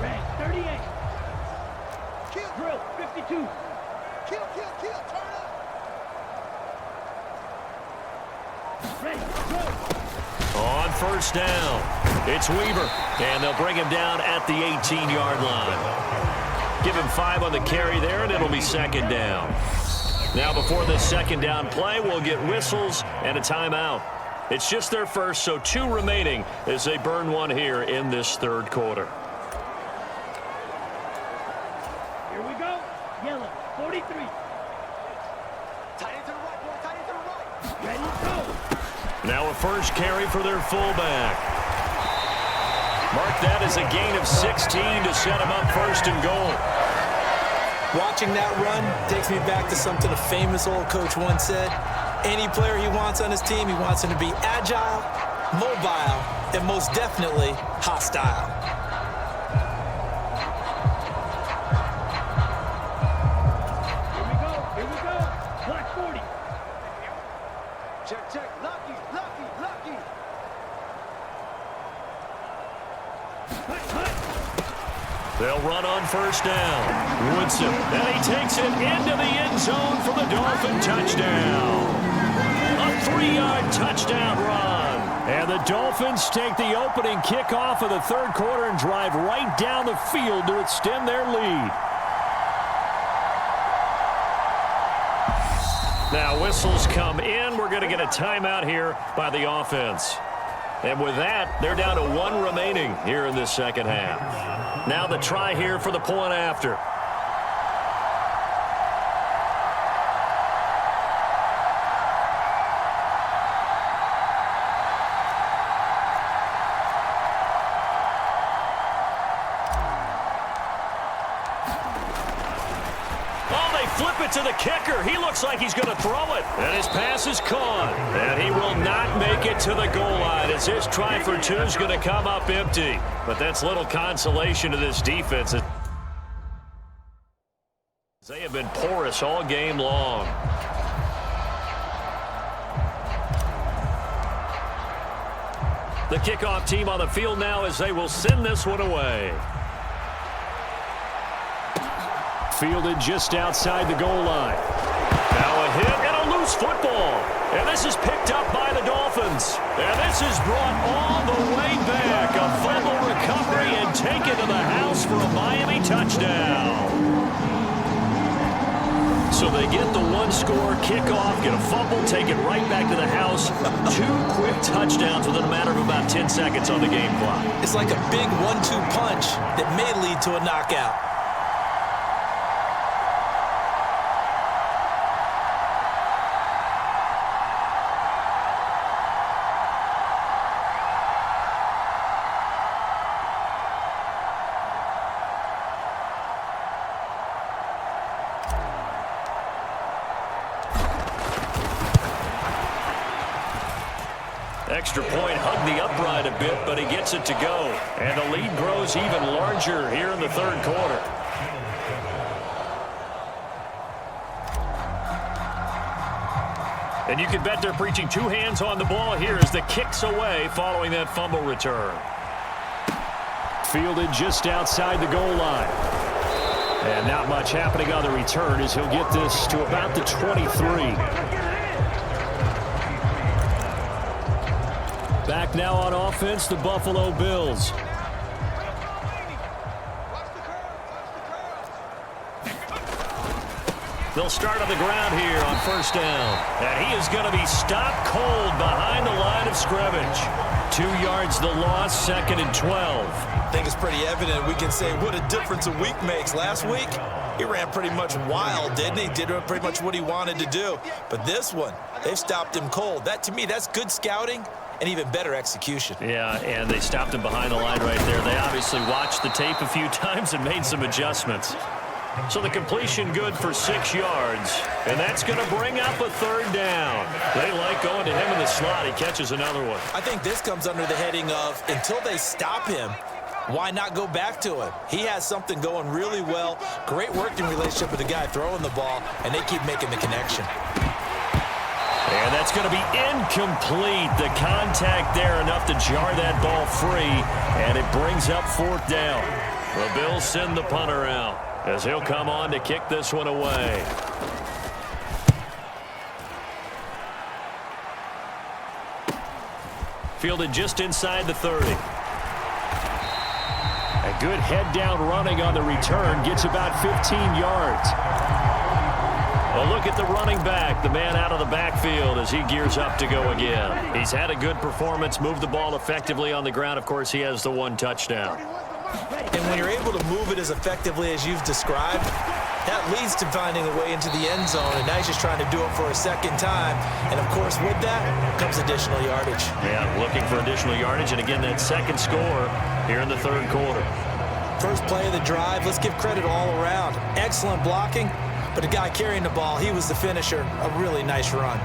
Red 38. Drill 52. Kill. Turn up. Ready, go. On first down, it's Weaver, and they'll bring him down at the 18-yard line. Give him 5 on the carry there, and it'll be 2nd down. Now before this 2nd down play, we'll get whistles and a timeout. It's just their first, so 2 remaining as they burn one here in this 3rd quarter. Here we go. Yellow 43. Tight end to the right, boy. Tight end to the right. Ready, go. Now a first carry for their fullback. Mark that as a gain of 16 to set him up 1st and goal. Watching that run takes me back to something a famous old coach once said. Any player he wants on his team, he wants him to be agile, mobile, and most definitely hostile. Here we go. Black 40. Check. Lucky. Hut. They'll run on first down. Woodson, and he takes it into the end zone for the Dolphin touchdown. A 3-yard touchdown run. And the Dolphins take the opening kickoff of the 3rd quarter and drive right down the field to extend their lead. Now whistles come in. We're going to get a timeout here by the offense. And with that, they're down to 1 remaining here in this 2nd half. Now the try here for the point after. Flip it to the kicker. He looks like he's going to throw it. And his pass is caught. And he will not make it to the goal line as his try for 2 is going to come up empty. But that's little consolation to this defense. They have been porous all game long. The kickoff team on the field now as they will send this one away. Fielded just outside the goal line. Now a hit and a loose football. And this is picked up by the Dolphins. And this is brought all the way back. A fumble recovery and taken to the house for a Miami touchdown. So they get the 1-score kickoff, get a fumble, take it right back to the house. 2 quick touchdowns within a matter of about 10 seconds on the game clock. It's like a big 1-2 punch that may lead to a knockout. Extra point hugged the upright a bit, but he gets it to go. And the lead grows even larger here in the 3rd quarter. And you can bet they're preaching 2 hands on the ball here as the kick's away following that fumble return. Fielded just outside the goal line. And not much happening on the return as he'll get this to about the 23. Back now on offense, the Buffalo Bills. They'll start on the ground here on first down. And he is going to be stopped cold behind the line of scrimmage. 2 yards the loss, 2nd and 12. I think it's pretty evident. We can say what a difference a week makes. Last week, he ran pretty much wild, didn't he? Did pretty much what he wanted to do. But this one, they've stopped him cold. That, to me, that's good scouting and even better execution. Yeah, and they stopped him behind the line right there. They obviously watched the tape a few times and made some adjustments. So the completion good for 6 yards, and that's going to bring up a 3rd down. They like going to him in the slot. He catches another one. I think this comes under the heading of until they stop him, why not go back to him? He has something going really well. Great working relationship with the guy throwing the ball, and they keep making the connection. And that's going to be incomplete. The contact there enough to jar that ball free, and it brings up 4th down. The Bills send the punter out as he'll come on to kick this one away. Fielded just inside the 30. A good head-down running on the return. Gets about 15 yards. A look at the running back, the man out of the backfield as he gears up to go again. He's had a good performance, moved the ball effectively on the ground. Of course, he has the 1 touchdown. And when you're able to move it as effectively as you've described, that leads to finding a way into the end zone, and now he's just trying to do it for a 2nd time. And, of course, with that comes additional yardage. Yeah, looking for additional yardage, and again, that 2nd score here in the 3rd quarter. First play of the drive, let's give credit all around. Excellent blocking, but the guy carrying the ball, he was the finisher. A really nice run.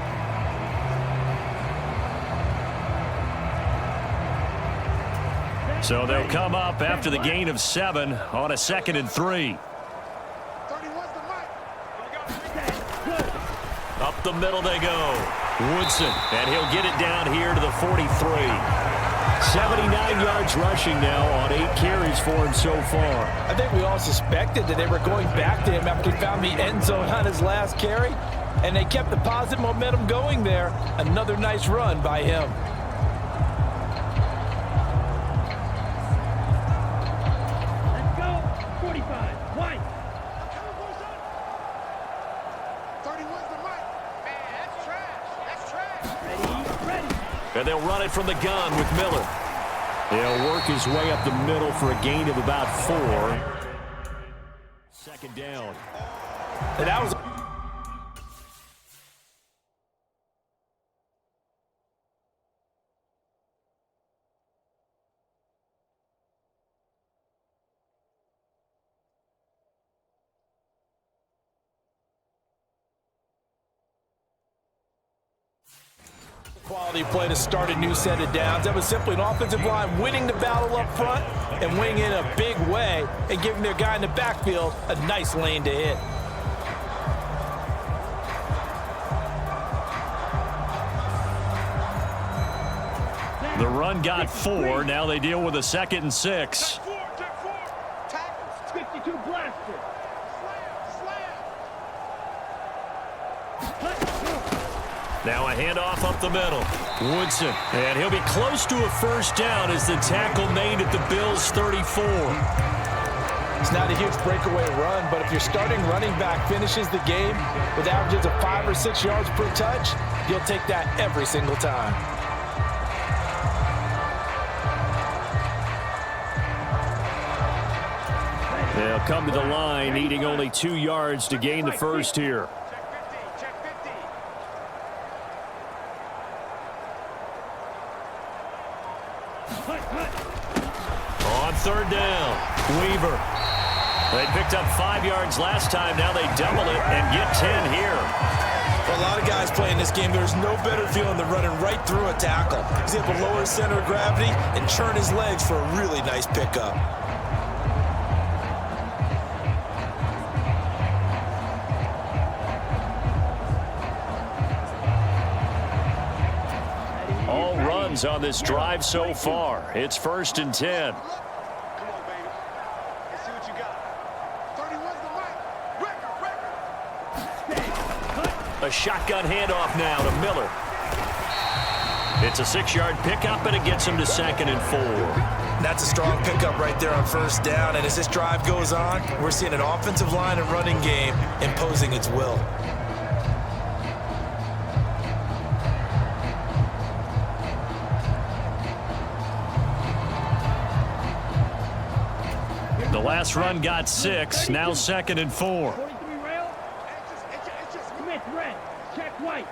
So they'll come up after the gain of 7 on a 2nd and 3. Up the middle they go. Woodson, and he'll get it down here to the 43. 79 yards rushing now on 8 carries for him so far. I think we all suspected that they were going back to him after he found the end zone on his last carry, and they kept the positive momentum going there. Another nice run by him. Let's go. 45. White. Ready. And they'll run it from the gun with Miller. He'll work his way up the middle for a gain of about 4. 2nd down. And that was quality play to start a new set of downs. That was simply an offensive line winning the battle up front and winning in a big way and giving their guy in the backfield a nice lane to hit. The run got 4. Now they deal with a 2nd and 6. 52 blaster. Now a handoff up the middle. Woodson, and he'll be close to a 1st down as the tackle made at the Bills' 34. It's not a huge breakaway run, but if your starting running back finishes the game with averages of 5 or 6 yards per touch, you'll take that every single time. They'll come to the line, needing only 2 yards to gain the 1st here. On 3rd down, Weaver. They picked up 5 yards last time. Now they double it and get 10 here. For a lot of guys playing this game, there's no better feeling than running right through a tackle. He's able to lower his center of gravity and churn his legs for a really nice pickup. All runs on this drive so far. It's 1st and 10. Come on, baby. Let's see what you got. 31's the mic. Record. A shotgun handoff now to Miller. It's a 6-yard pickup, and it gets him to 2nd and 4. That's a strong pickup right there on 1st down. And as this drive goes on, we're seeing an offensive line and running game imposing its will. The last run got 6. Now 2nd and 4. 43 rail. Smith red. Check white.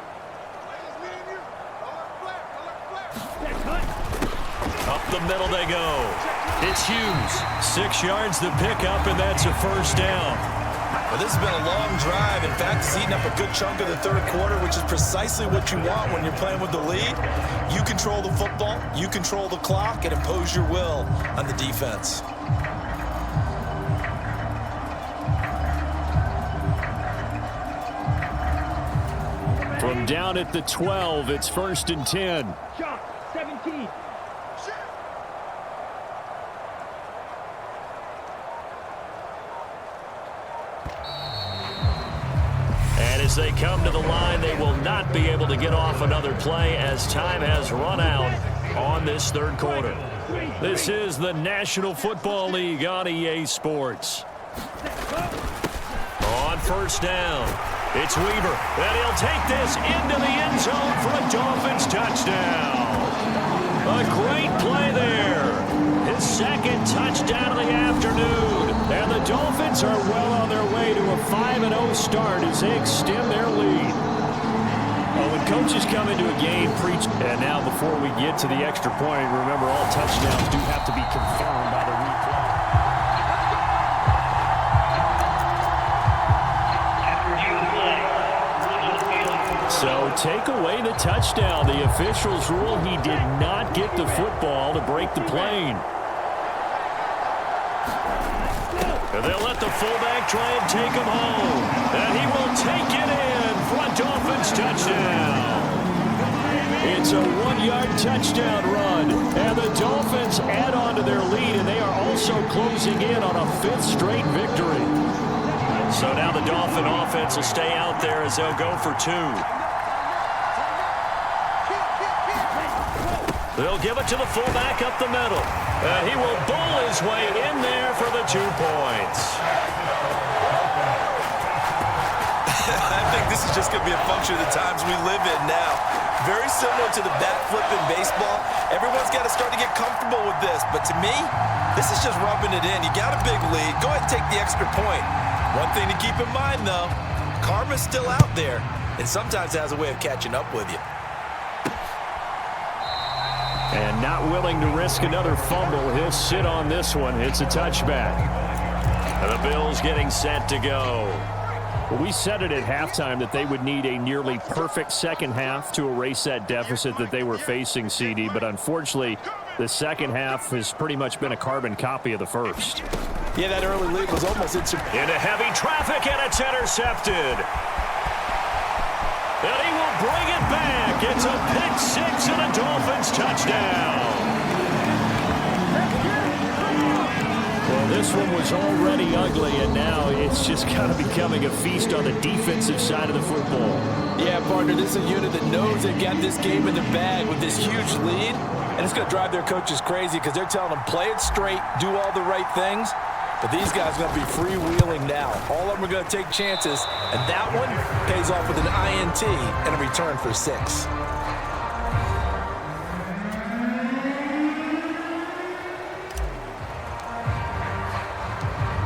Set cut. Up the middle they go. It's Hughes. 6 yards the pickup, and that's a first down. Well, this has been a long drive. In fact, it's eaten up a good chunk of the third quarter, which is precisely what you want when you're playing with the lead. You control the football, you control the clock, and impose your will on the defense. From down at the 12, it's 1st and 10. Shot. 17. And as they come to the line, they will not be able to get off another play as time has run out on this third quarter. This is the National Football League on EA Sports. On first down, it's Weaver, and he'll take this into the end zone for a Dolphins touchdown. A great play there. His 2nd touchdown of the afternoon. And the Dolphins are well on their way to a 5-0 start as they extend their lead. Well, when coaches come into a game, preach. And now before we get to the extra point, remember all touchdowns do have to be confirmed by the replay. So take away the touchdown. The officials rule he did not get the football to break the plane. And they'll let the fullback try and take him home. And he will take it in for a Dolphins touchdown. It's a 1-yard touchdown run. And the Dolphins add on to their lead, and they are also closing in on a 5th straight victory. So now the Dolphin offense will stay out there as they'll go for 2. They'll give it to the fullback up the middle. And he will bowl his way in there for the 2 points. I think this is just going to be a function of the times we live in now. Very similar to the bat flip in baseball. Everyone's got to start to get comfortable with this. But to me, this is just rubbing it in. You got a big lead. Go ahead and take the extra point. One thing to keep in mind, though, karma's still out there, and sometimes it has a way of catching up with you. And not willing to risk another fumble, he'll sit on this one. It's a touchback. And the Bills getting set to go. Well, we said it at halftime that they would need a nearly perfect second half to erase that deficit that they were facing, CD. But unfortunately, the second half has pretty much been a carbon copy of the first. Yeah, that early lead was almost into heavy traffic, and it's intercepted. And he will bring it back. It's a pick 6 and a Dolphins touchdown. Well, this one was already ugly, and now it's just kind of becoming a feast on the defensive side of the football. Yeah, partner, this is a unit that knows they've got this game in the bag with this huge lead, and it's going to drive their coaches crazy because they're telling them play it straight, do all the right things. But these guys are going to be freewheeling now. All of them are going to take chances, and that one pays off with an INT and a return for 6.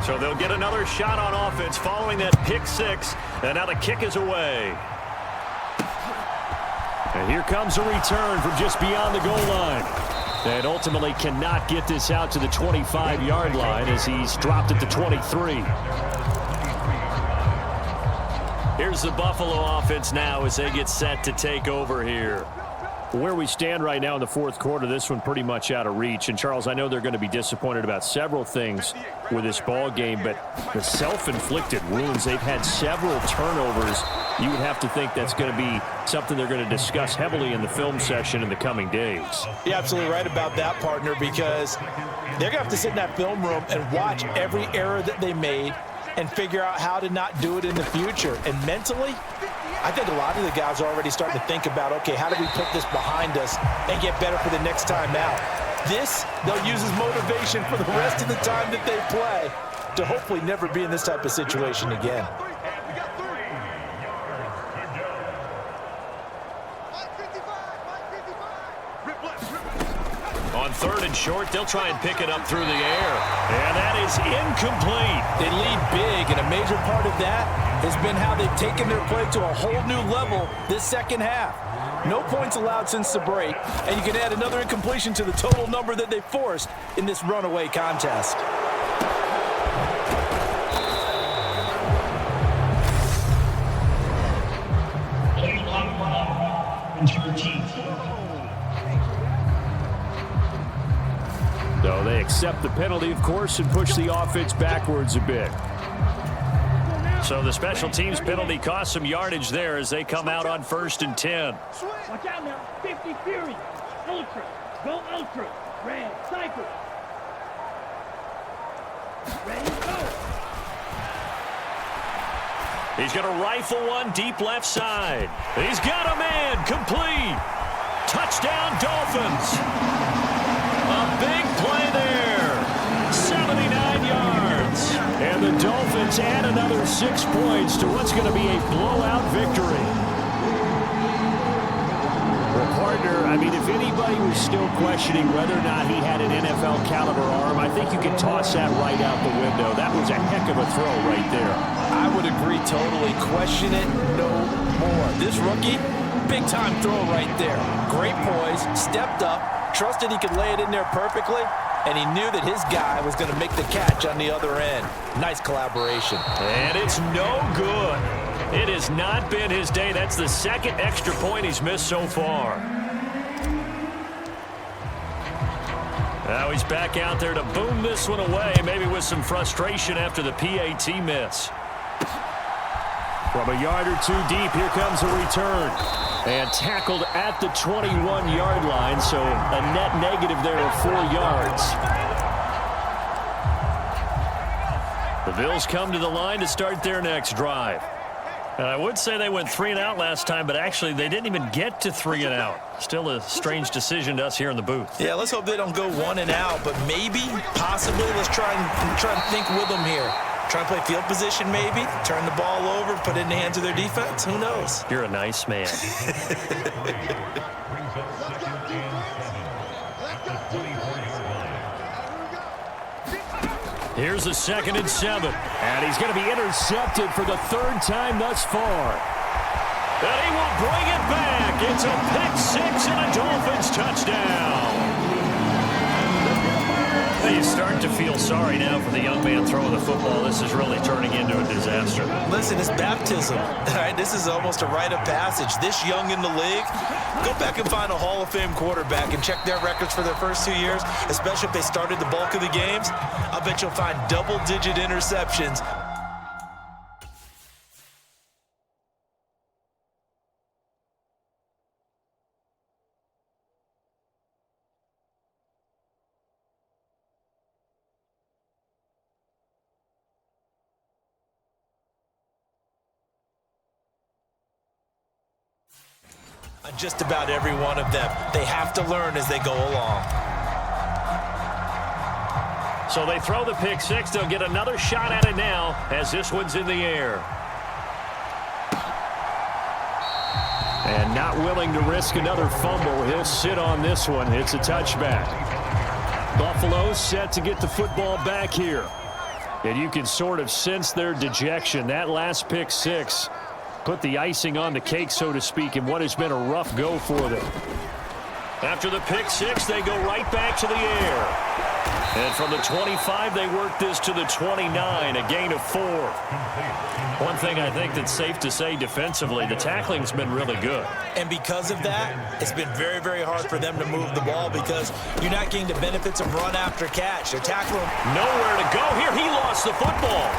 So they'll get another shot on offense following that pick 6, and now the kick is away. And here comes a return from just beyond the goal line. And ultimately cannot get this out to the 25-yard line as he's dropped at the 23. Here's the Buffalo offense now as they get set to take over here. Where we stand right now in the fourth quarter, this one pretty much out of reach. And, Charles, I know they're going to be disappointed about several things with this ball game, but the self-inflicted wounds, they've had several turnovers. You would have to think that's going to be something they're going to discuss heavily in the film session in the coming days. You're absolutely right about that, partner, because they're going to have to sit in that film room and watch every error that they made and figure out how to not do it in the future. And mentally, I think a lot of the guys are already starting to think about, okay, how do we put this behind us and get better for the next time out? This, they'll use as motivation for the rest of the time that they play to hopefully never be in this type of situation again. On on 3rd and short. They'll try and pick it up through the air. And that is incomplete. They lead big, and a major part of that has been how they've taken their play to a whole new level this second half. No points allowed since the break, and you can add another incompletion to the total number that they forced in this runaway contest. So they accept the penalty, of course, and push the offense backwards a bit. So the special teams penalty cost some yardage there as they come out on 1st and 10. Watch out now. 50 Fury. Ultra. Go Ultra. Red. Cypher. Ready, go. He's going to rifle one deep left side. He's got a man. Complete. Touchdown, Dolphins. A big play there. 79 yards. And the Dolphins add another 6 points to what's going to be a blowout victory. Well, partner, I mean, if anybody was still questioning whether or not he had an NFL caliber arm, I think you can toss that right out the window. That was a heck of a throw right there. I would agree totally. Question it no more. This rookie, big-time throw right there. Great poise, stepped up, trusted he could lay it in there perfectly, and he knew that his guy was going to make the catch on the other end. Nice collaboration. And it's no good. It has not been his day. That's the 2nd extra point he's missed so far. Now he's back out there to boom this one away, maybe with some frustration after the PAT miss. From a yard or two deep, here comes a return. And tackled at the 21-yard line, so a net negative there of 4 yards. The Bills come to the line to start their next drive. And I would say they went 3 and out last time, but actually they didn't even get to 3 and out. Still a strange decision to us here in the booth. Yeah, let's hope they don't go 1 and out, but maybe, possibly, let's try and think with them here. Try and play field position maybe, turn the ball over, put it in the hands of their defense. Who knows? You're a nice man. Here's a 2nd and 7. And he's going to be intercepted for the 3rd time thus far. And he will bring it back. It's a pick 6 and a Dolphins touchdown. You start to feel sorry now for the young man throwing the football. This is really turning into a disaster. Listen, it's baptism. All right, this is almost a rite of passage. This young in the league, go back and find a Hall of Fame quarterback and check their records for their first 2 years, especially if they started the bulk of the games. I bet you'll find double-digit interceptions. Just about every one of them. They have to learn as they go along. So they throw the pick 6. They'll get another shot at it now as this one's in the air. And not willing to risk another fumble. He'll sit on this one. It's a touchback. Buffalo set to get the football back here. And you can sort of sense their dejection. That last pick 6 put the icing on the cake, so to speak, in what has been a rough go for them. After the pick 6, they go right back to the air. And from the 25, they work this to the 29, a gain of 4. One thing I think that's safe to say defensively, the tackling's been really good. And because of that, it's been very, very hard for them to move the ball because you're not getting the benefits of run after catch. They're tackling. Nowhere to go here. He lost the football.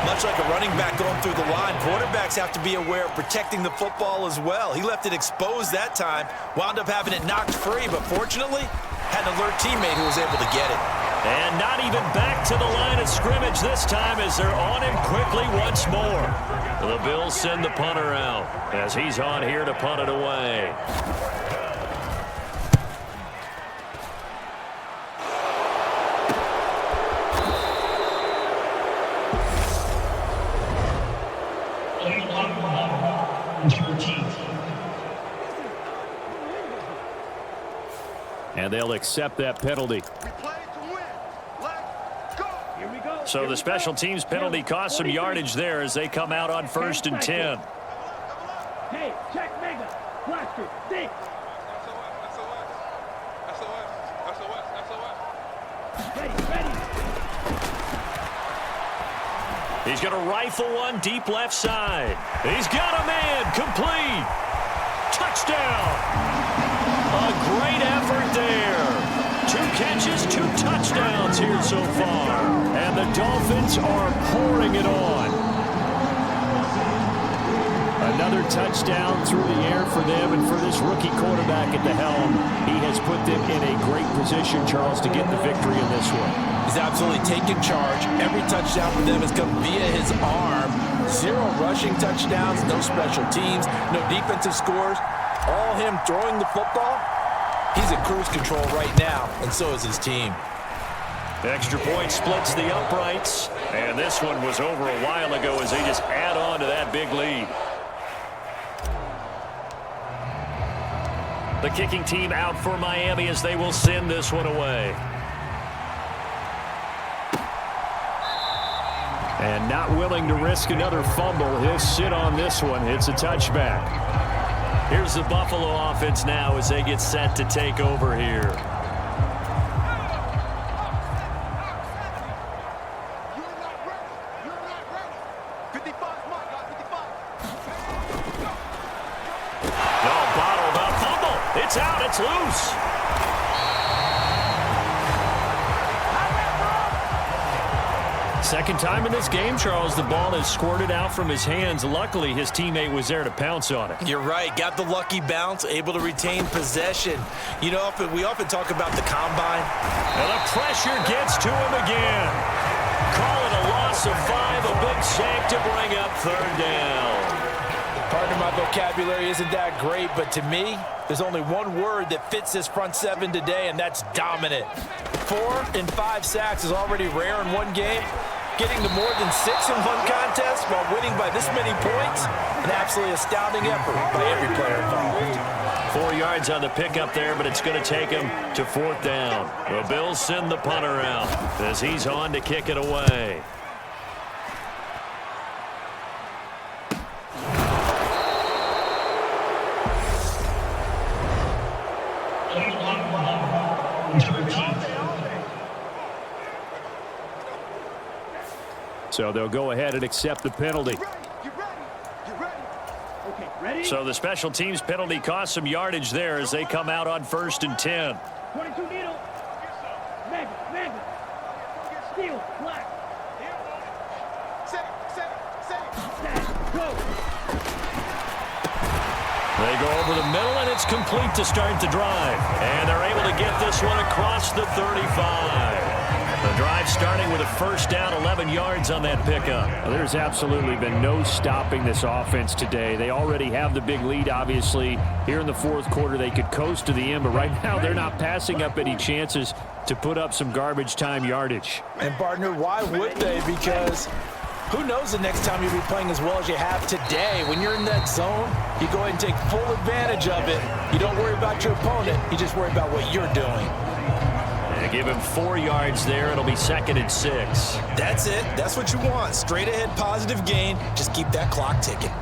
Much like a running back going through the line, quarterbacks have to be aware of protecting the football as well. He left it exposed that time, wound up having it knocked free, but fortunately, had an alert teammate who was able to get it. And not even back to the line of scrimmage this time as they're on him quickly once more. The Bills send the punter out as he's on here to punt it away. And they'll accept that penalty. We play to win. Let's go. Here we go. So the special teams penalty cost some yardage there as they come out on 1st and 10. Hey, check mega. Blaster, six. Ready. He's going to rifle one deep left side. He's got a man. Complete. Touchdown. A great effort there. 2 catches, 2 touchdowns here so far. And the Dolphins are pouring it on. Another touchdown through the air for them, and for this rookie quarterback at the helm, he has put them in a great position, Charles, to get the victory in this one. He's absolutely taken charge. Every touchdown for them has come via his arm. 0 rushing touchdowns, no special teams, no defensive scores. All him throwing the football. He's at cruise control right now, and so is his team. Extra point splits the uprights, and this one was over a while ago as they just add on to that big lead. The kicking team out for Miami as they will send this one away. And not willing to risk another fumble, he'll sit on this one. It's a touchback. Here's the Buffalo offense now as they get set to take over here. It's out. It's loose. Second time in this game, Charles, the ball has squirted out from his hands. Luckily, his teammate was there to pounce on it. You're right. Got the lucky bounce, able to retain possession. You know, we often talk about the combine. And the pressure gets to him again. Call it a loss of 5, a big sack to bring up 3rd down. Partner, my vocabulary isn't that great, but to me, there's only one word that fits this front 7 today, and that's dominant. 4 and 5 sacks is already rare in one game. Getting to more than 6 in one contest while winning by this many points, an absolutely astounding effort by every player involved. 4 yards on the pickup there, but it's going to take him to 4th down. The Bills send the punter out as he's on to kick it away. So they'll go ahead and accept the penalty. Okay, ready? So the special teams penalty cost some yardage there as they come out on 1st and 10. 22 needle. Mega. Steel, black. Set, go. They go over the middle, and it's complete to start the drive. And they're able to get this one across the 35. The drive starting with a 1st down, 11 yards on that pickup. Well, there's absolutely been no stopping this offense today. They already have the big lead, obviously. Here in the 4th quarter, they could coast to the end, but right now they're not passing up any chances to put up some garbage time yardage. And, partner, why would they? Because who knows the next time you'll be playing as well as you have today. When you're in that zone, you go ahead and take full advantage of it. You don't worry about your opponent. You just worry about what you're doing. And give him 4 yards there. It'll be 2nd and 6. That's it. That's what you want. Straight ahead, positive gain. Just keep that clock ticking.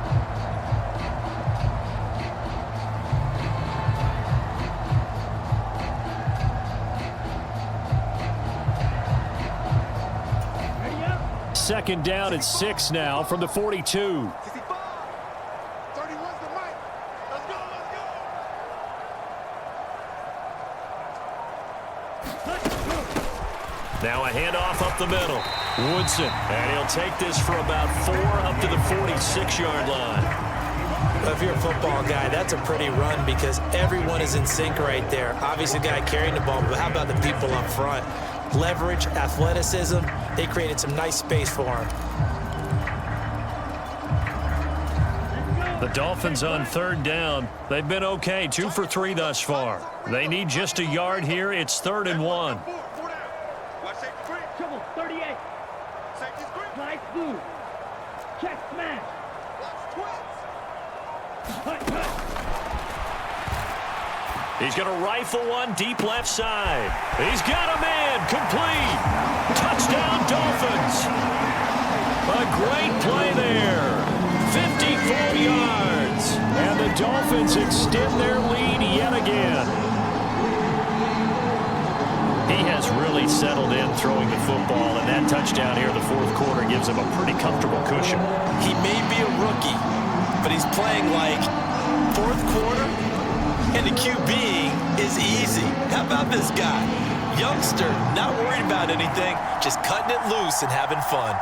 Ready up? 2nd down and 6 now from the 42. Now a handoff up the middle. Woodson, and he'll take this for about 4 up to the 46-yard line. If you're a football guy, that's a pretty run because everyone is in sync right there. Obviously, the guy carrying the ball, but how about the people up front? Leverage, athleticism, they created some nice space for him. The Dolphins on 3rd down. They've been okay, 2 for 3 thus far. They need just a yard here. It's 3rd and 1. Trouble, 38. Nice move. Check smash. Cut. He's going to rifle one deep left side. He's got a man. Complete. Touchdown, Dolphins. A great play there. 54 yards. And the Dolphins extend their lead yet again. He has really settled in throwing the football, and that touchdown here in the fourth quarter gives him a pretty comfortable cushion. He may be a rookie, but he's playing like fourth quarter, and the QBing is easy. How about this guy? Youngster, not worried about anything, just cutting it loose and having fun.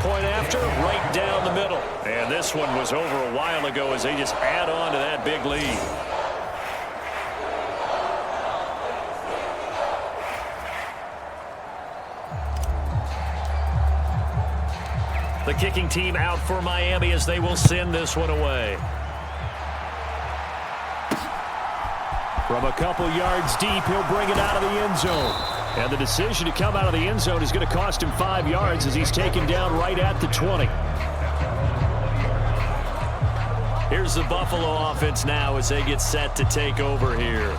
Point after, right down the middle. And this one was over a while ago as they just add on to that big lead. The kicking team out for Miami as they will send this one away. From a couple yards deep, he'll bring it out of the end zone. And the decision to come out of the end zone is going to cost him 5 yards as he's taken down right at the 20. Here's the Buffalo offense now as they get set to take over here.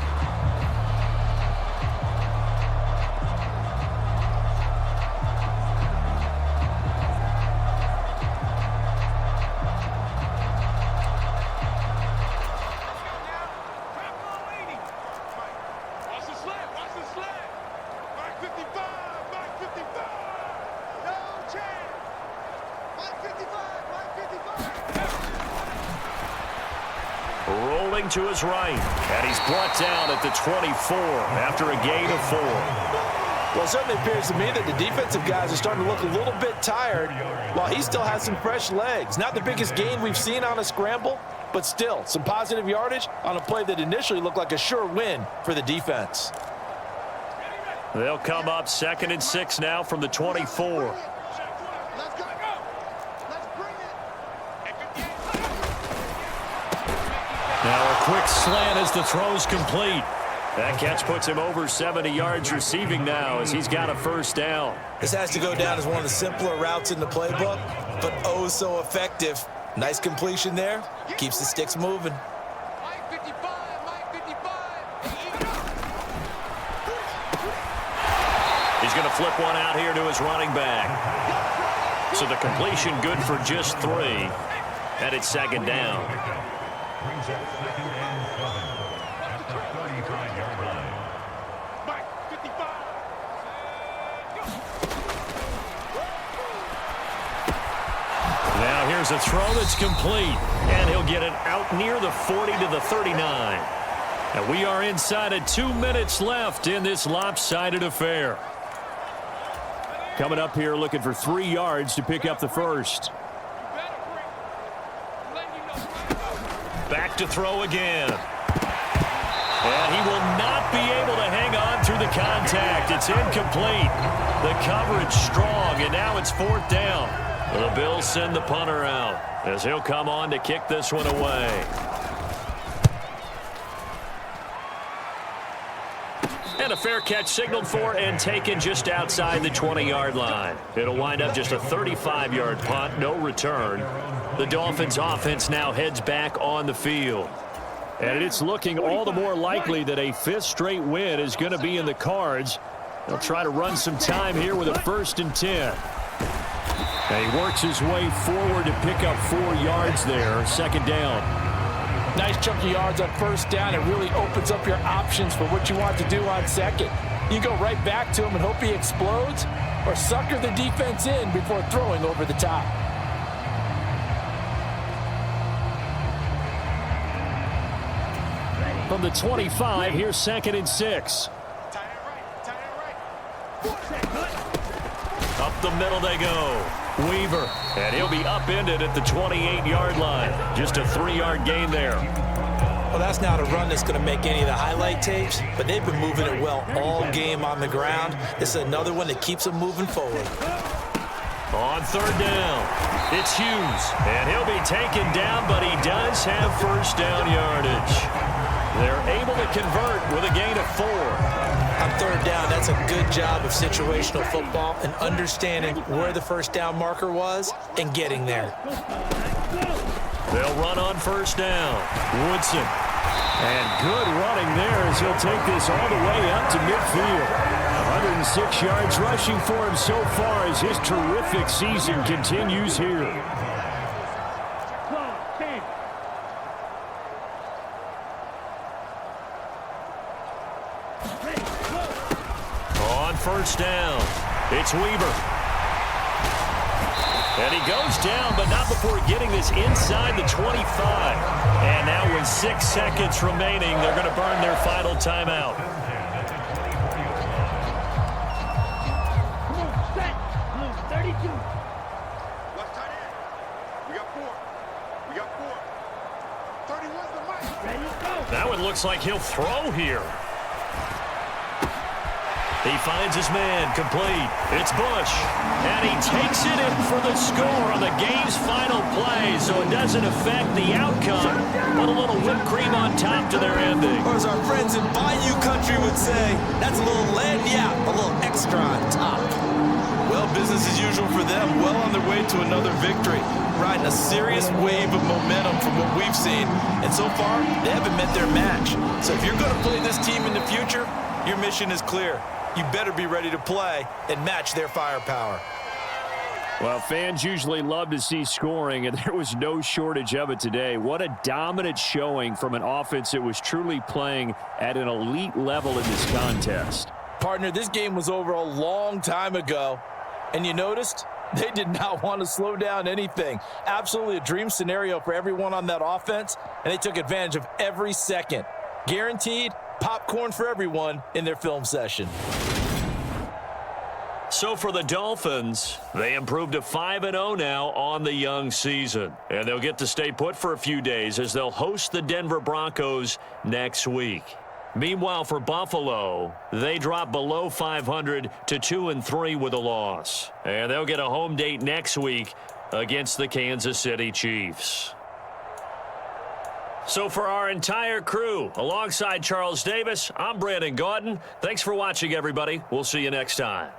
Rolling to his right, and he's brought down at the 24 after a gain of 4. Well, it certainly appears to me that the defensive guys are starting to look a little bit tired while he still has some fresh legs. Not the biggest gain we've seen on a scramble, but still some positive yardage on a play that initially looked like a sure win for the defense. They'll come up 2nd and 6 now from the 24. Now a quick slant as the throw's complete. That catch puts him over 70 yards receiving now as he's got a first down. This has to go down as one of the simpler routes in the playbook, but oh so effective. Nice completion there. Keeps the sticks moving. He's going to flip one out here to his running back. So the completion good for just 3. And it's 2nd down. Now here's a throw that's complete, and he'll get it out near the 40 to the 39. And we are inside of 2 minutes left in this lopsided affair. Coming up here looking for 3 yards to pick up the first. Back to throw again. And he will not be able to hang on through the contact. It's incomplete. The coverage strong, and now it's 4th down. The Bills send the punter out as he'll come on to kick this one away. And a fair catch signaled for and taken just outside the 20-yard line. It'll wind up just a 35-yard punt, no return. The Dolphins offense now heads back on the field. And it's looking all the more likely that a 5th straight win is going to be in the cards. They'll try to run some time here with a 1st and 10. And he works his way forward to pick up 4 yards there. 2nd down. Nice chunk of yards on 1st down. It really opens up your options for what you want to do on 2nd. You go right back to him and hope he explodes, or sucker the defense in before throwing over the top. From the 25, here's 2nd and 6. Up the middle they go. Weaver, and he'll be upended at the 28-yard line. Just a 3-yard gain there. Well, that's not a run that's going to make any of the highlight tapes, but they've been moving it well all game on the ground. This is another one that keeps them moving forward. On 3rd down, it's Hughes, and he'll be taken down, but he does have 1st down yardage. They're able to convert with a gain of 4. I'm third down, that's a good job of situational football and understanding where the first down marker was and getting there. They'll run on first down. Woodson. And good running there as he'll take this all the way up to midfield. 106 yards rushing for him so far as his terrific season continues here. On first down, it's Weaver. And he goes down, but not before getting this inside the 25. And now with 6 seconds remaining, they're going to burn their final timeout. Come on, set. Blue 32. Left tight end. We got 4. We got 4. 31's the mic. Ready, go. That one looks like he'll throw here. He finds his man, complete. It's Bush. And he takes it in for the score on the game's final play, so it doesn't affect the outcome, but a little whipped cream on top to their ending. Or as our friends in Bayou Country would say, that's a little lagniappe, a little extra on top. Well, business as usual for them, well on their way to another victory, riding a serious wave of momentum from what we've seen. And so far, they haven't met their match. So if you're going to play this team in the future, your mission is clear. You better be ready to play and match their firepower. Well, fans usually love to see scoring, and there was no shortage of it today. What a dominant showing from an offense that was truly playing at an elite level in this contest. Partner, this game was over a long time ago, and you noticed they did not want to slow down anything. Absolutely a dream scenario for everyone on that offense, and they took advantage of every second. Guaranteed popcorn for everyone in their film session. So for the Dolphins, they improved to 5-0 now on the young season. And they'll get to stay put for a few days as they'll host the Denver Broncos next week. Meanwhile, for Buffalo, they drop below 500 to 2-3 with a loss. And they'll get a home date next week against the Kansas City Chiefs. So for our entire crew, alongside Charles Davis, I'm Brandon Gaudin. Thanks for watching, everybody. We'll see you next time.